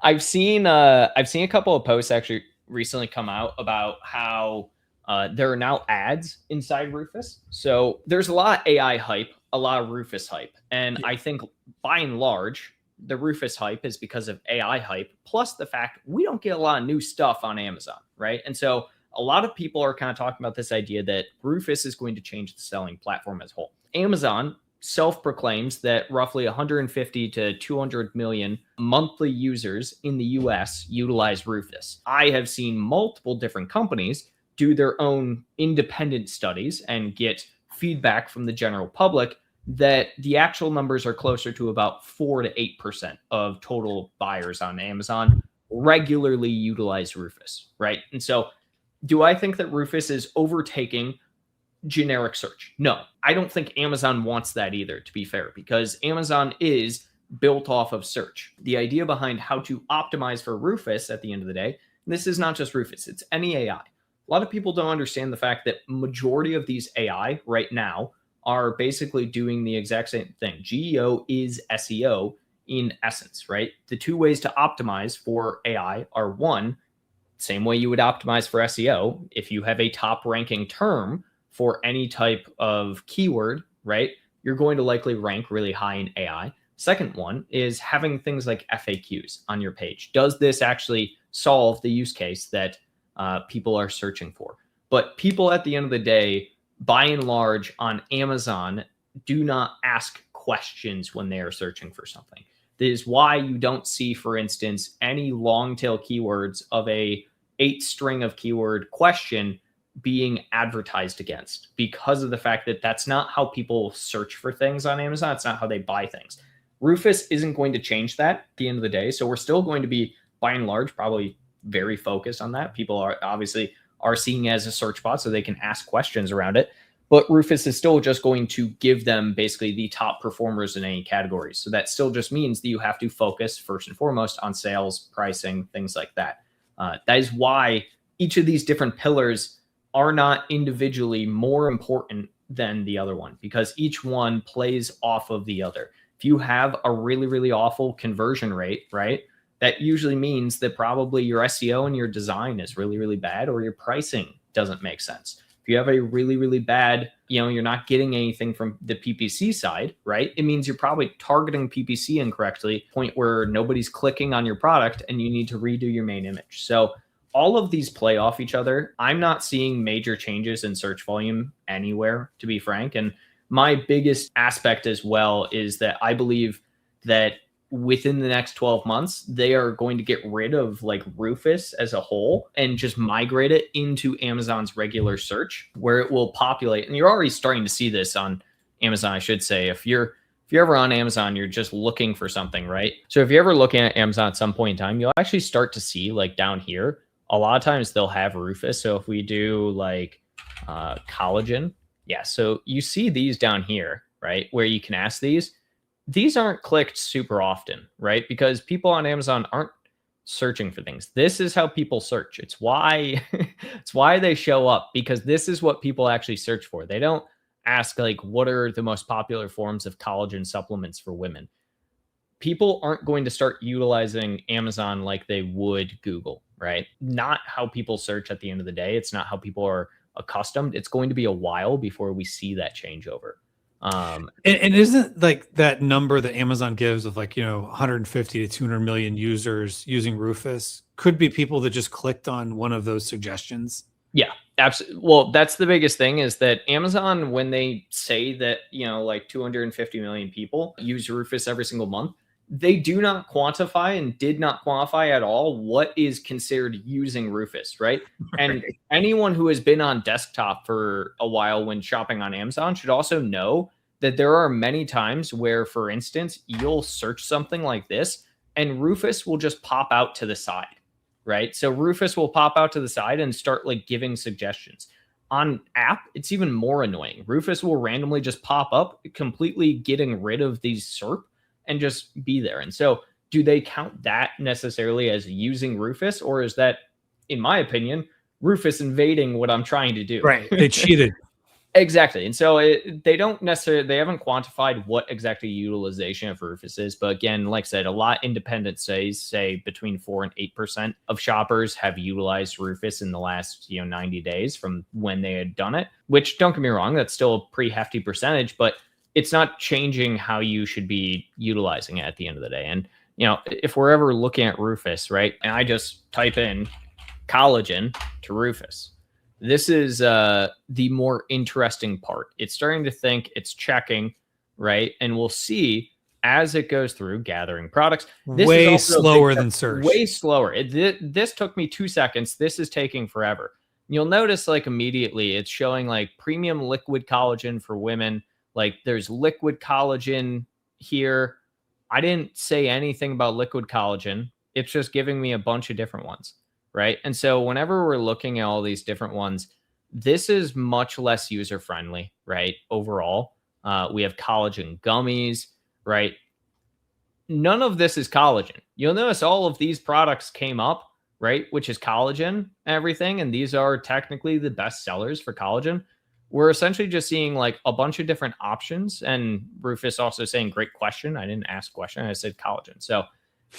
I've seen a couple of posts actually recently come out about how there are now ads inside Rufus. So there's a lot of AI hype, a lot of Rufus hype. And I think by and large, the Rufus hype is because of AI hype, plus the fact we don't get a lot of new stuff on Amazon, right? And so a lot of people are kind of talking about this idea that Rufus is going to change the selling platform as a whole. Amazon self-proclaims that roughly 150 to 200 million monthly users in the US utilize Rufus. I have seen multiple different companies do their own independent studies and get feedback from the general public that the actual numbers are closer to about 4 to 8% of total buyers on Amazon regularly utilize Rufus, right? And so Do I think that Rufus is overtaking generic search? No, I don't think Amazon wants that either, to be fair, because Amazon is built off of search. The idea behind how to optimize for Rufus at the end of the day, this is not just Rufus, it's any AI. A lot of people don't understand the fact that majority of these AI right now are basically doing the exact same thing. GEO is SEO in essence, right? The two ways to optimize for AI are, one, same way you would optimize for SEO. If you have a top ranking term for any type of keyword, right, you're going to likely rank really high in AI. Second one is having things like FAQs on your page. Does this actually solve the use case that people are searching for? But people at the end of the day, by and large on Amazon, do not ask questions when they are searching for something. This is why you don't see, for instance, any long tail keywords of a 8-string of keyword question being advertised against, because of the fact that that's not how people search for things on Amazon. It's not how they buy things. Rufus isn't going to change that at the end of the day. So we're still going to be, by and large, probably very focused on that. People are obviously seeing it as a search bot so they can ask questions around it. But Rufus is still just going to give them basically the top performers in any categories. So that still just means that you have to focus first and foremost on sales, pricing, things like that. That is why each of these different pillars are not individually more important than the other one, because each one plays off of the other. If you have a really, really awful conversion rate, right, that usually means that probably your SEO and your design is really, really bad, or your pricing doesn't make sense. If you have a really, really bad, you're not getting anything from the PPC side, right? It means you're probably targeting PPC incorrectly, point where nobody's clicking on your product and you need to redo your main image. So all of these play off each other. I'm not seeing major changes in search volume anywhere, to be frank. And my biggest aspect as well is that I believe that within the next 12 months, they are going to get rid of like Rufus as a whole and just migrate it into Amazon's regular search, where it will populate. And you're already starting to see this on Amazon, I should say. If you're ever on Amazon, you're just looking for something, right? So if you're ever looking at Amazon at some point in time, you'll actually start to see like down here, a lot of times they'll have Rufus. So if we do like collagen, yeah. So you see these down here, right? Where you can ask these aren't clicked super often, right? Because people on Amazon aren't searching for things. This is how people search. It's why it's why they show up, because this is what people actually search for. They don't ask like, what are the most popular forms of collagen supplements for women? People aren't going to start utilizing Amazon like they would Google, right? Not how people search at the end of the day. It's not how people are accustomed. It's going to be a while before we see that changeover. And isn't like that number that Amazon gives of like, 150 to 200 million users using Rufus could be people that just clicked on one of those suggestions? Yeah, absolutely. Well, that's the biggest thing, is that Amazon, when they say that, like 250 million people use Rufus every single month, they do not quantify and did not quantify at all what is considered using Rufus, right? And anyone who has been on desktop for a while when shopping on Amazon should also know that there are many times where, for instance, you'll search something like this and Rufus will just pop out to the side, right? So Rufus will pop out to the side and start like giving suggestions. On app, it's even more annoying. Rufus will randomly just pop up, completely getting rid of these SERP and just be there. And so do they count that necessarily as using Rufus, or is that, in my opinion, Rufus invading what I'm trying to do? Right. They cheated. Exactly. And so they haven't quantified what exactly utilization of Rufus is. But again, like I said, a lot independent say between 4 and 8% of shoppers have utilized Rufus in the last 90 days from when they had done it, which, don't get me wrong, that's still a pretty hefty percentage, but it's not changing how you should be utilizing it at the end of the day. And, if we're ever looking at Rufus, right, and I just type in collagen to Rufus, this is the more interesting part. It's starting to think, it's checking, right? And we'll see as it goes through gathering products. This way is slower than search. Way slower. This took me 2 seconds. This is taking forever. You'll notice like immediately it's showing like premium liquid collagen for women. Like there's liquid collagen here. I didn't say anything about liquid collagen. It's just giving me a bunch of different ones, right? And so whenever we're looking at all these different ones, this is much less user friendly, right? Overall, we have collagen gummies, right? None of this is collagen. You'll notice all of these products came up, right? Which is collagen and everything. And these are technically the best sellers for collagen. We're essentially just seeing like a bunch of different options. And Rufus also saying, great question. I didn't ask question. I said collagen. So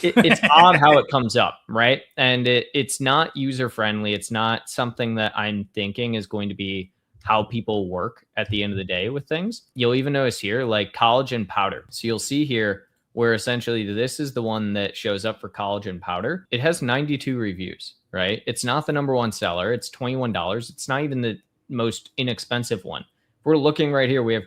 it's odd how it comes up, right? And it's not user friendly. It's not something that I'm thinking is going to be how people work at the end of the day with things. You'll even notice here like collagen powder. So you'll see here where essentially this is the one that shows up for collagen powder. It has 92 reviews, right? It's not the number one seller. It's $21. It's not even the most inexpensive one. We're looking right here. We have,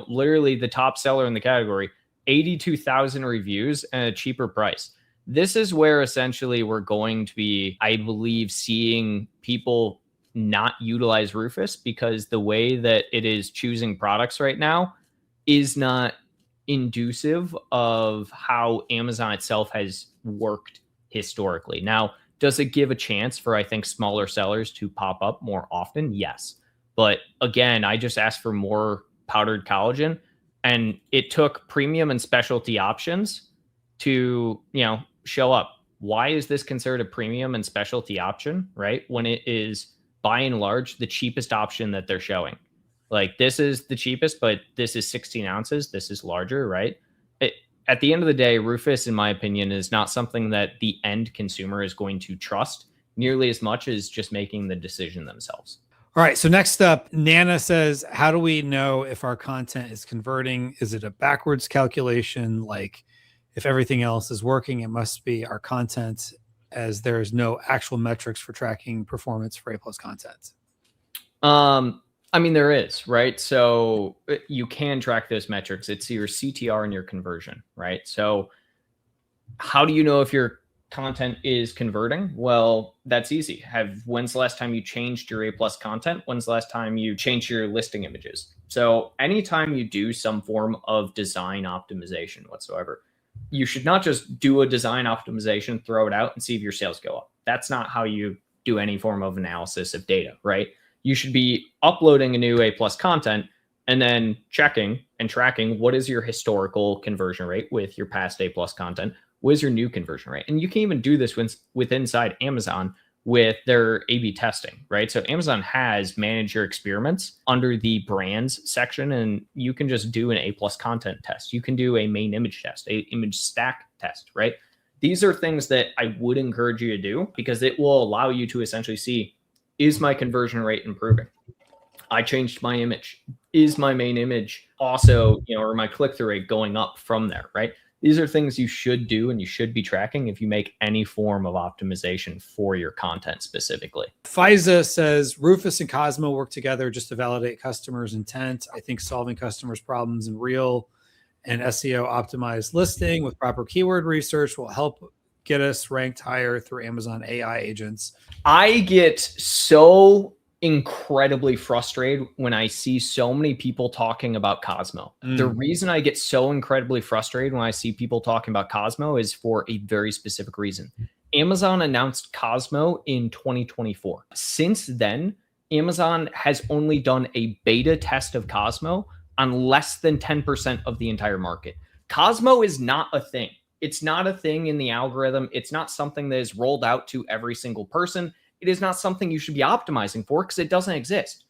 literally the top seller in the category, 82,000 reviews and a cheaper price. This is where essentially we're going to be, I believe, seeing people not utilize Rufus because the way that it is choosing products right now is not inducive of how Amazon itself has worked historically. Now, does it give a chance for, I think, smaller sellers to pop up more often? Yes. But again, I just asked for more powdered collagen, and it took premium and specialty options to, show up. Why is this considered a premium and specialty option, right? When it is by and large the cheapest option that they're showing. Like this is the cheapest, but this is 16 ounces. This is larger, right? At the end of the day, Rufus, in my opinion, is not something that the end consumer is going to trust nearly as much as just making the decision themselves. All right. So next up, Nana says, how do we know if our content is converting? Is it a backwards calculation? Like if everything else is working, it must be our content, as there's no actual metrics for tracking performance for A+ content. I mean, there is, right? So you can track those metrics. It's your CTR and your conversion, right? So how do you know if your content is converting? Well, that's easy. When's the last time you changed your A+ content? When's the last time you changed your listing images? So anytime you do some form of design optimization whatsoever, you should not just do a design optimization, throw it out and see if your sales go up. That's not how you do any form of analysis of data, right? You should be uploading a new A+ content and then checking and tracking what is your historical conversion rate with your past A+ content. What is your new conversion rate? And you can even do this with inside Amazon with their A/B testing, right? So Amazon has managed your experiments under the brands section, and you can just do an A+ content test. You can do a main image test, a image stack test, right? These are things that I would encourage you to do because it will allow you to essentially see, is my conversion rate improving? I changed my image. Is my main image also, or my click-through rate going up from there, right? These are things you should do and you should be tracking if you make any form of optimization for your content specifically. FISA says Rufus and Cosmo work together just to validate customers' intent. I think solving customers' problems in real and SEO optimized listing with proper keyword research will help get us ranked higher through Amazon AI agents. I get so incredibly frustrated when I see so many people talking about Cosmo. The reason I get so incredibly frustrated when I see people talking about Cosmo is for a very specific reason. Amazon announced Cosmo in 2024. Since then, Amazon has only done a beta test of Cosmo on less than 10% of the entire market. Cosmo is not a thing. It's not a thing in the algorithm. It's not something that is rolled out to every single person. It is not something you should be optimizing for because it doesn't exist.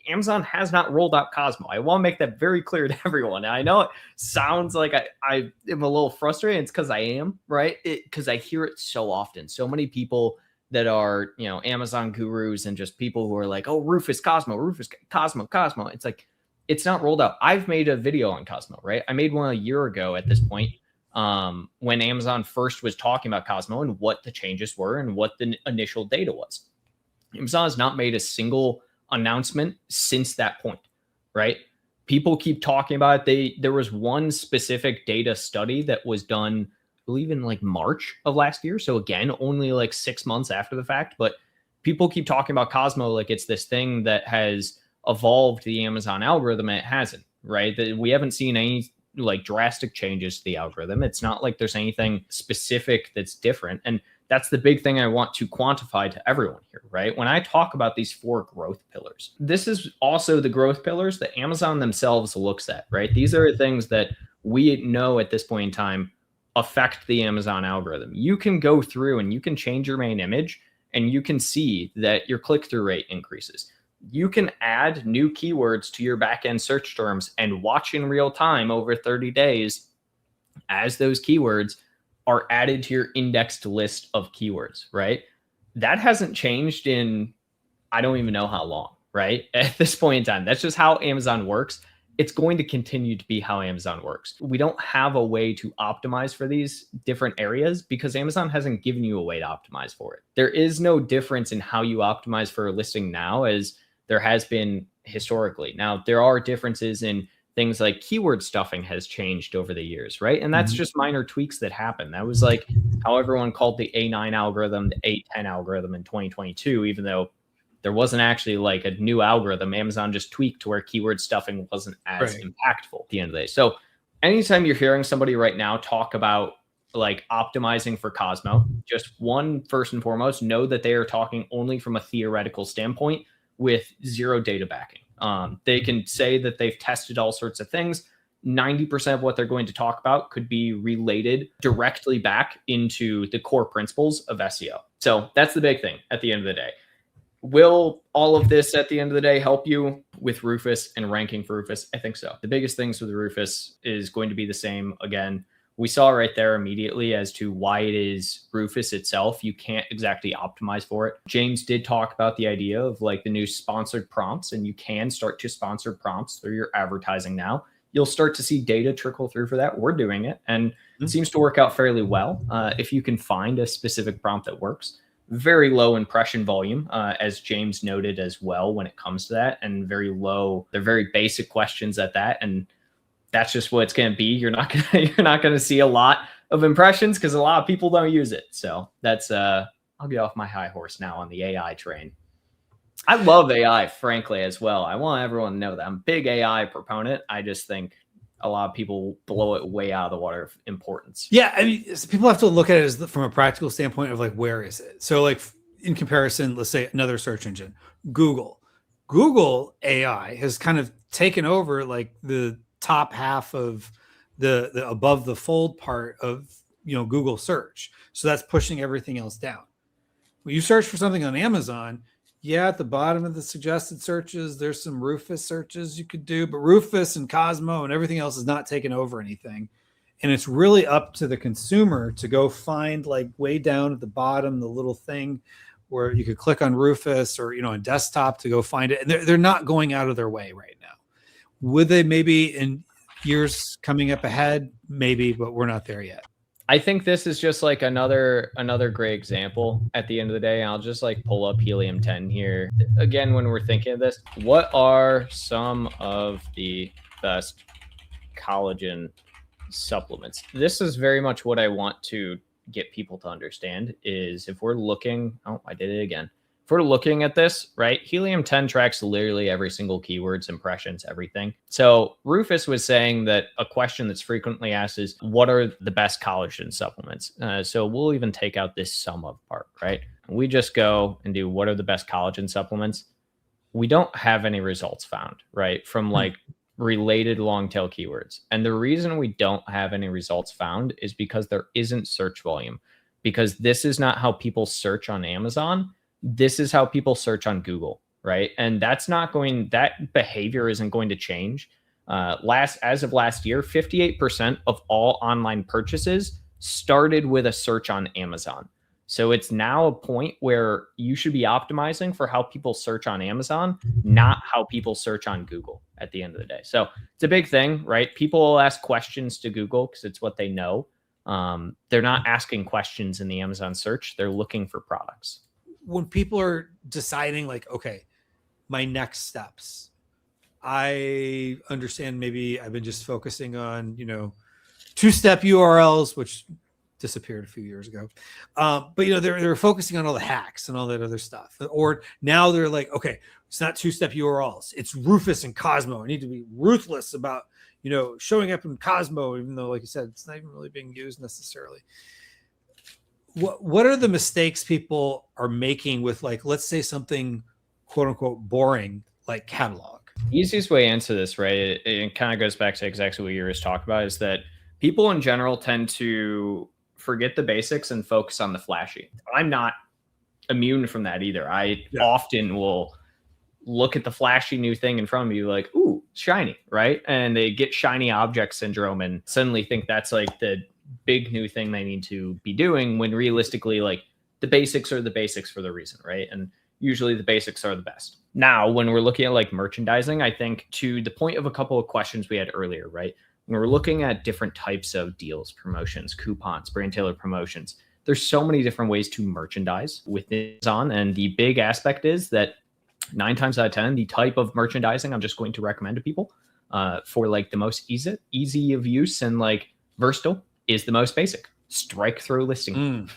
Amazon has not rolled out Cosmo. I want to make that very clear to everyone. I know it sounds like I am a little frustrated. It's because I am, right? Because I hear it so often. So many people that are, Amazon gurus and just people who are like, oh, Rufus, Cosmo, Rufus, Cosmo, Cosmo. It's like, it's not rolled out. I've made a video on Cosmo, right? I made one a year ago at this point. When Amazon first was talking about Cosmo and what the changes were and what the initial data was. Amazon has not made a single announcement since that point, right? People keep talking about it. There was one specific data study that was done, I believe in like March of last year. So again, only like 6 months after the fact, but people keep talking about Cosmo like it's this thing that has evolved the Amazon algorithm, and it hasn't, right? That we haven't seen any like drastic changes to the algorithm. It's not like there's anything specific that's different. And That's the big thing I want to quantify to everyone here, right? When I talk about these 4 growth pillars, this is also the growth pillars that Amazon themselves looks at, right? These are things that we know at this point in time affect the Amazon algorithm. You can go through and you can change your main image and you can see that your click-through rate increases. You can add new keywords to your backend search terms and watch in real time over 30 days as those keywords are added to your indexed list of keywords, right? That hasn't changed in, I don't even know how long, right? At this point in time, that's just how Amazon works. It's going to continue to be how Amazon works. We don't have a way to optimize for these different areas because Amazon hasn't given you a way to optimize for it. There is no difference in how you optimize for a listing now as there has been historically. Now, there are differences in things like keyword stuffing has changed over the years, right? And that's just minor tweaks that happen. That was like how everyone called the A9 algorithm, the A10 algorithm in 2022, even though there wasn't actually like a new algorithm. Amazon just tweaked to where keyword stuffing wasn't as impactful at the end of the day. So anytime you're hearing somebody right now talk about like optimizing for Cosmo, just one, first and foremost, know that they are talking only from a theoretical standpoint with zero data backing. They can say that they've tested all sorts of things. 90% of what they're going to talk about could be related directly back into the core principles of SEO. So that's the big thing at the end of the day. Will all of this at the end of the day help you with Rufus and ranking for Rufus? I think so. The biggest things with Rufus is going to be the same. Again, we saw right there immediately as to why it is Rufus itself. You can't exactly optimize for it. James did talk about the idea of like the new sponsored prompts, and you can start to sponsor prompts through your advertising now. You'll start to see data trickle through for that. We're doing it, and it seems to work out fairly well. If you can find a specific prompt that works. Very low impression volume, as James noted as well when it comes to that, and very low. They're very basic questions at that, and that's just what it's going to be. You're not gonna see a lot of impressions because a lot of people don't use it. So that's I'll get off my high horse now on the AI train. I love AI, frankly, as well. I want everyone to know that I'm a big AI proponent. I just think a lot of people blow it way out of the water of importance. Yeah, I mean, people have to look at it as from a practical standpoint of like, where is it? So like in comparison, let's say another search engine, Google AI has kind of taken over like the top half of the above the fold part of, Google search. So that's pushing everything else down. When you search for something on Amazon, at the bottom of the suggested searches, there's some Rufus searches you could do, but Rufus and Cosmo and everything else is not taking over anything. And it's really up to the consumer to go find like way down at the bottom, the little thing where you could click on Rufus or, on desktop to go find it. And they're not going out of their way right now. Would they maybe in years coming up ahead? Maybe, but we're not there yet. I think this is just like another great example at the end of the day. I'll just like pull up Helium 10 here. Again, when we're thinking of this, what are some of the best collagen supplements? This is very much what I want to get people to understand is if we're looking, I did it again. If we're looking at this, right, Helium 10 tracks literally every single keywords, impressions, everything. So Rufus was saying that a question that's frequently asked is, what are the best collagen supplements? So we'll even take out this sum of part, right? We just go and do what are the best collagen supplements? We don't have any results found, right, from like related long tail keywords. And the reason we don't have any results found is because there isn't search volume, because this is not how people search on Amazon. This is how people search on Google, right? And that behavior isn't going to change. As of last year, 58% of all online purchases started with a search on Amazon. So it's now a point where you should be optimizing for how people search on Amazon, not how people search on Google at the end of the day. So it's a big thing, right? People will ask questions to Google because it's what they know. They're not asking questions in the Amazon search. They're looking for products. When people are deciding like, okay, my next steps, I understand maybe I've been just focusing on, two-step URLs, which disappeared a few years ago. But they're focusing on all the hacks and all that other stuff. Or now they're like, okay, it's not two-step URLs. It's Rufus and Cosmo. I need to be ruthless about, showing up in Cosmo, even though, like you said, it's not even really being used necessarily. what are the mistakes people are making with, like, let's say something quote unquote boring like catalog? The easiest way to answer this, right, it kind of goes back to exactly what you were just talking about, is that people in general tend to forget the basics and focus on the flashy. I'm not immune from that either. I often will look at the flashy new thing in front of me like, ooh, shiny, right? And they get shiny object syndrome and suddenly think that's like the big new thing they need to be doing, when realistically, like, the basics are the basics for the reason, right? And usually the basics are the best. Now, when we're looking at like merchandising, I think to the point of a couple of questions we had earlier, right? When we're looking at different types of deals, promotions, coupons, brand tailored promotions, there's so many different ways to merchandise within Amazon. And the big aspect is that 9 times out of 10, the type of merchandising I'm just going to recommend to people for like the most easy of use and like versatile is the most basic. Strike through listing,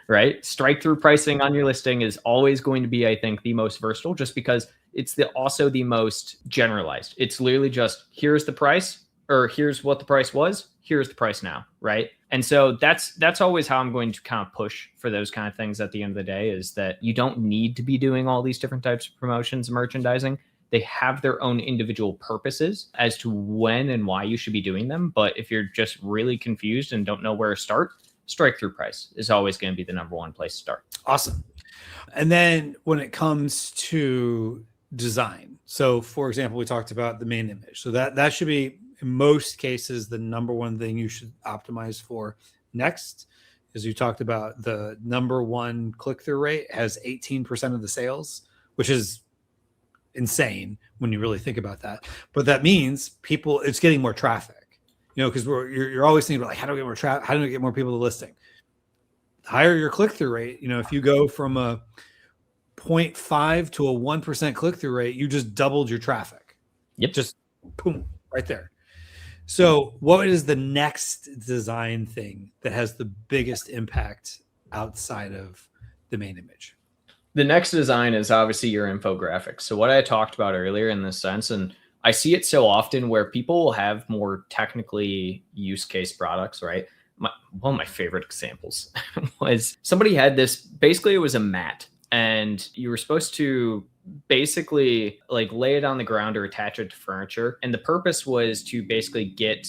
right? Strike through pricing on your listing is always going to be, I think, the most versatile, just because it's also the most generalized. It's literally just, here's the price, or here's what the price was, here's the price now, right? And so that's always how I'm going to kind of push for those kind of things at the end of the day, is that you don't need to be doing all these different types of promotions and merchandising. They have their own individual purposes as to when and why you should be doing them. But if you're just really confused and don't know where to start, strike through price is always going to be the number one place to start. Awesome. And then when it comes to design, so for example, we talked about the main image. So that should be, in most cases, the number one thing you should optimize for. Next, as you talked about, the number one click-through rate has 18% of the sales, which is insane when you really think about that. But that means it's getting more traffic, because you're always thinking about, like, how do we get more traffic? How do we get more people to listing? The higher your click-through rate, if you go from a 0.5 to a 1% click-through rate, you just doubled your traffic. Yep. Just boom, right there. So what is the next design thing that has the biggest impact outside of the main image? The next design is obviously your infographics. So what I talked about earlier in this sense, and I see it so often where people will have more technically use case products, right? One of my favorite examples was somebody had this, basically it was a mat, and you were supposed to basically like lay it on the ground or attach it to furniture. And the purpose was to basically get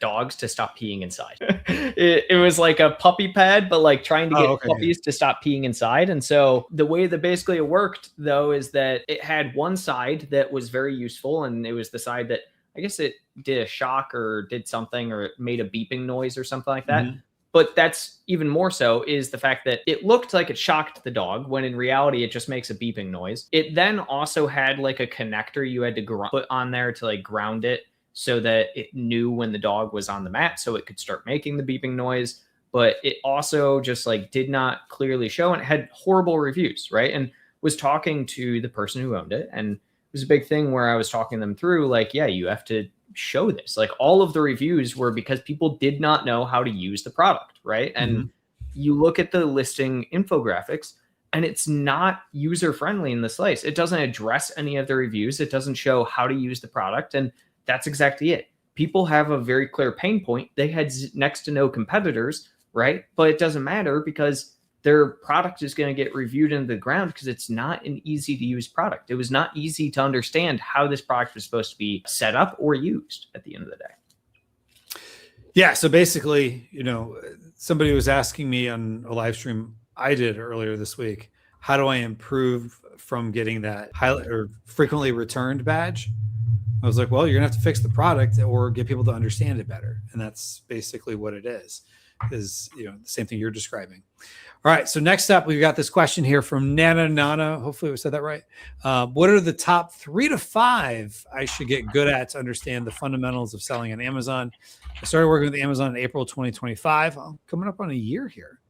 dogs to stop peeing inside. It was like a puppy pad, but like trying to get puppies to stop peeing inside. And so the way that basically it worked, though, is that it had one side that was very useful. And it was the side that, I guess it did a shock or did something, or it made a beeping noise or something like that. Mm-hmm. But that's even more so is the fact that it looked like it shocked the dog, when in reality, it just makes a beeping noise. It then also had like a connector you had to put on there to like ground it so that it knew when the dog was on the mat, so it could start making the beeping noise. But it also just like did not clearly show, and it had horrible reviews, right? And was talking to the person who owned it. And it was a big thing where I was talking them through, like, yeah, you have to show this. Like, all of the reviews were because people did not know how to use the product, right? And you look at the listing infographics, and it's not user friendly in the slice. It doesn't address any of the reviews. It doesn't show how to use the product. And that's exactly it. People have a very clear pain point. They had next to no competitors, right? But it doesn't matter, because their product is going to get reviewed into the ground, because it's not an easy to use product. It was not easy to understand how this product was supposed to be set up or used at the end of the day. Yeah. So basically, somebody was asking me on a live stream I did earlier this week, how do I improve from getting that highlight or frequently returned badge? I was like, well, you're gonna have to fix the product or get people to understand it better. And that's basically what it is the same thing you're describing. All right. So next up, we've got this question here from Nana. Hopefully we said that right. What are the top 3 to 5 I should get good at to understand the fundamentals of selling on Amazon? I started working with Amazon in April 2025. I'm coming up on a year here,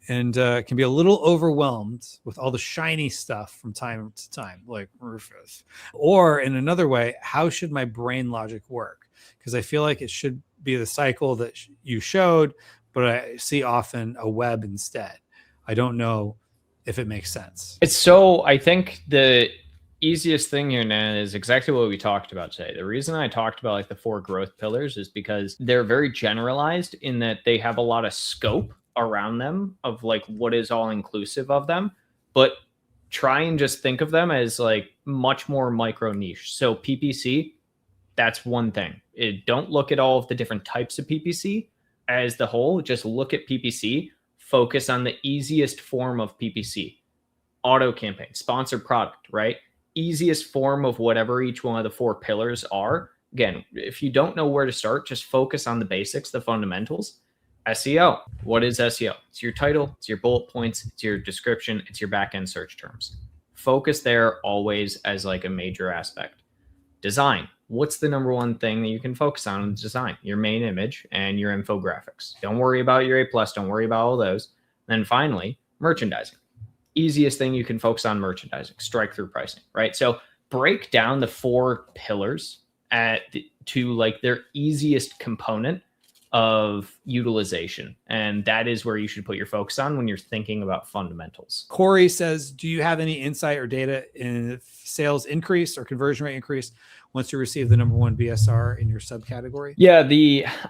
and can be a little overwhelmed with all the shiny stuff from time to time, like Rufus. Or in another way, how should my brain logic work? Because I feel like it should be the cycle that you showed, but I see often a web instead. I don't know if it makes sense. I think the easiest thing here, Nan, is exactly what we talked about today. The reason I talked about like the 4 growth pillars is because they're very generalized in that they have a lot of scope, around them of like what is all inclusive of them, but try and just think of them as like much more micro niche. So PPC, that's one thing. Don't look at all of the different types of PPC as the whole. Just look at PPC, focus on the easiest form of PPC. Auto campaign, sponsored product, right? Easiest form of whatever each one of the 4 pillars are. Again, if you don't know where to start, just focus on the basics, the fundamentals. SEO. What is SEO? It's your title, it's your bullet points, it's your description, it's your backend search terms. Focus there always as like a major aspect. Design. What's the number one thing that you can focus on in design? Your main image and your infographics. Don't worry about your A+, don't worry about all those. Then finally, merchandising. Easiest thing you can focus on, merchandising, strike through pricing, right? So break down the 4 pillars to like their easiest component of utilization. And that is where you should put your focus on when you're thinking about fundamentals. Corey says, do you have any insight or data in if sales increase or conversion rate increase once you receive the number 1 BSR in your subcategory? Yeah,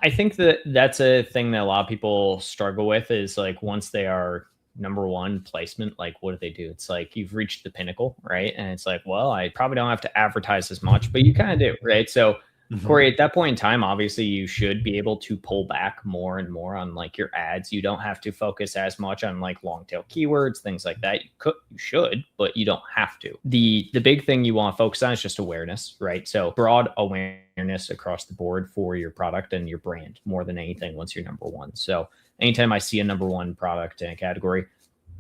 I think that's a thing that a lot of people struggle with is like once they are number 1 placement, like what do? It's like you've reached the pinnacle, right? And it's like, well, I probably don't have to advertise as much, but you kind of do, right? So Corey, at that point in time, obviously you should be able to pull back more and more on like your ads. You don't have to focus as much on like long tail keywords, things like that. You should, but you don't have to. The big thing you want to focus on is just awareness, right? So broad awareness across the board for your product and your brand more than anything once you're number 1. So anytime I see a number 1 product in a category,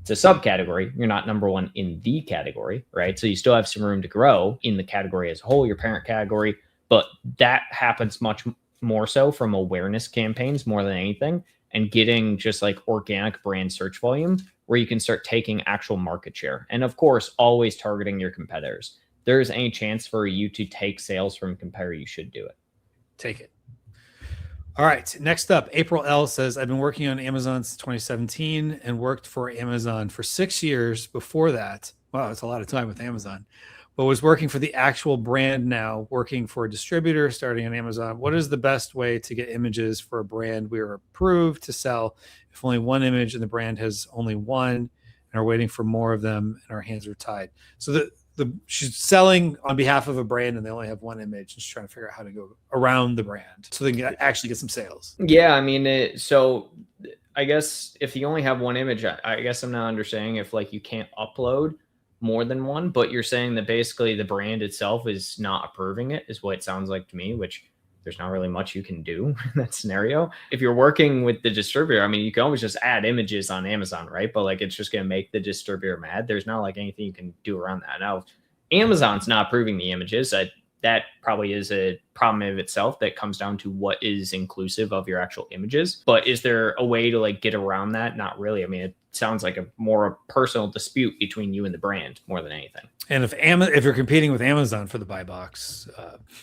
it's a subcategory. You're not number 1 in the category, right? So you still have some room to grow in the category as a whole, your parent category. But that happens much more so from awareness campaigns more than anything, and getting just like organic brand search volume where you can start taking actual market share. And of course, always targeting your competitors. If there is any chance for you to take sales from a competitor, you should do it. Take it. All right. Next up, April L says, I've been working on Amazon since 2017 and worked for Amazon for 6 years before that. Wow, that's a lot of time with Amazon. But was working for the actual brand now, working for a distributor, starting on Amazon. What is the best way to get images for a brand we are approved to sell if only 1 image and the brand has only 1 and are waiting for more of them and our hands are tied? So she's selling on behalf of a brand and they only have 1 image and she's trying to figure out how to go around the brand so they can actually get some sales. Yeah, I mean, so I guess if you only have 1 image, I guess I'm not understanding if like you can't upload more than 1, but you're saying that basically the brand itself is not approving it, is what it sounds like to me, which there's not really much you can do in that scenario. If you're working with the distributor, I mean, you can always just add images on Amazon, right? But like, it's just going to make the distributor mad. There's not like anything you can do around that. Now, Amazon's not approving the images. That probably is a problem of itself that comes down to what is inclusive of your actual images. But is there a way to like get around that? Not really. I mean, it sounds like a more personal dispute between you and the brand more than anything. And if you're competing with Amazon for the buy box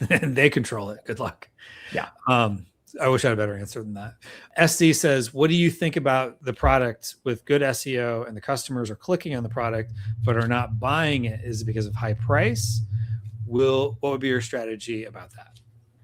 and they control it, good luck. Yeah. I wish I had a better answer than that. SC says, what do you think about the product with good SEO and the customers are clicking on the product but are not buying it? Is it because of high price? What would be your strategy about that?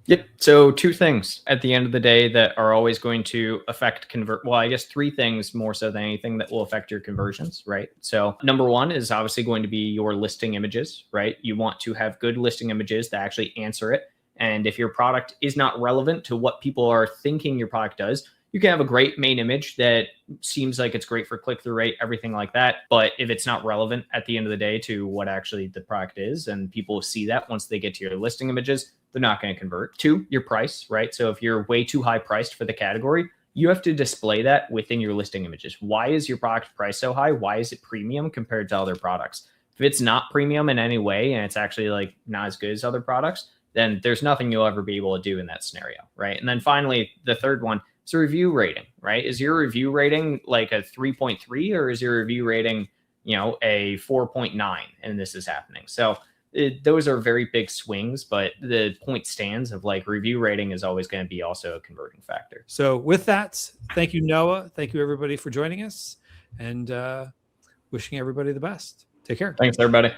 Yep. So 2 things at the end of the day that are always going to affect well, I guess 3 things more so than anything that will affect your conversions, right? So number 1 is obviously going to be your listing images, right? You want to have good listing images that actually answer it. And if your product is not relevant to what people are thinking your product does, you can have a great main image that seems like it's great for click-through rate, everything like that. But if it's not relevant at the end of the day to what actually the product is, and people see that once they get to your listing images, they're not going to convert. 2, your price, right? So if you're way too high priced for the category, you have to display that within your listing images. Why is your product price so high? Why is it premium compared to other products? If it's not premium in any way and it's actually like not as good as other products, then there's nothing you'll ever be able to do in that scenario, right? And then finally, the third one is a review rating, right? Is your review rating like a 3.3 or is your review rating, a 4.9 and this is happening? So those are very big swings, but the point stands of like review rating is always going to be also a converting factor. So with that, thank you, Noah. Thank you, everybody, for joining us and wishing everybody the best. Take care. Thanks, everybody.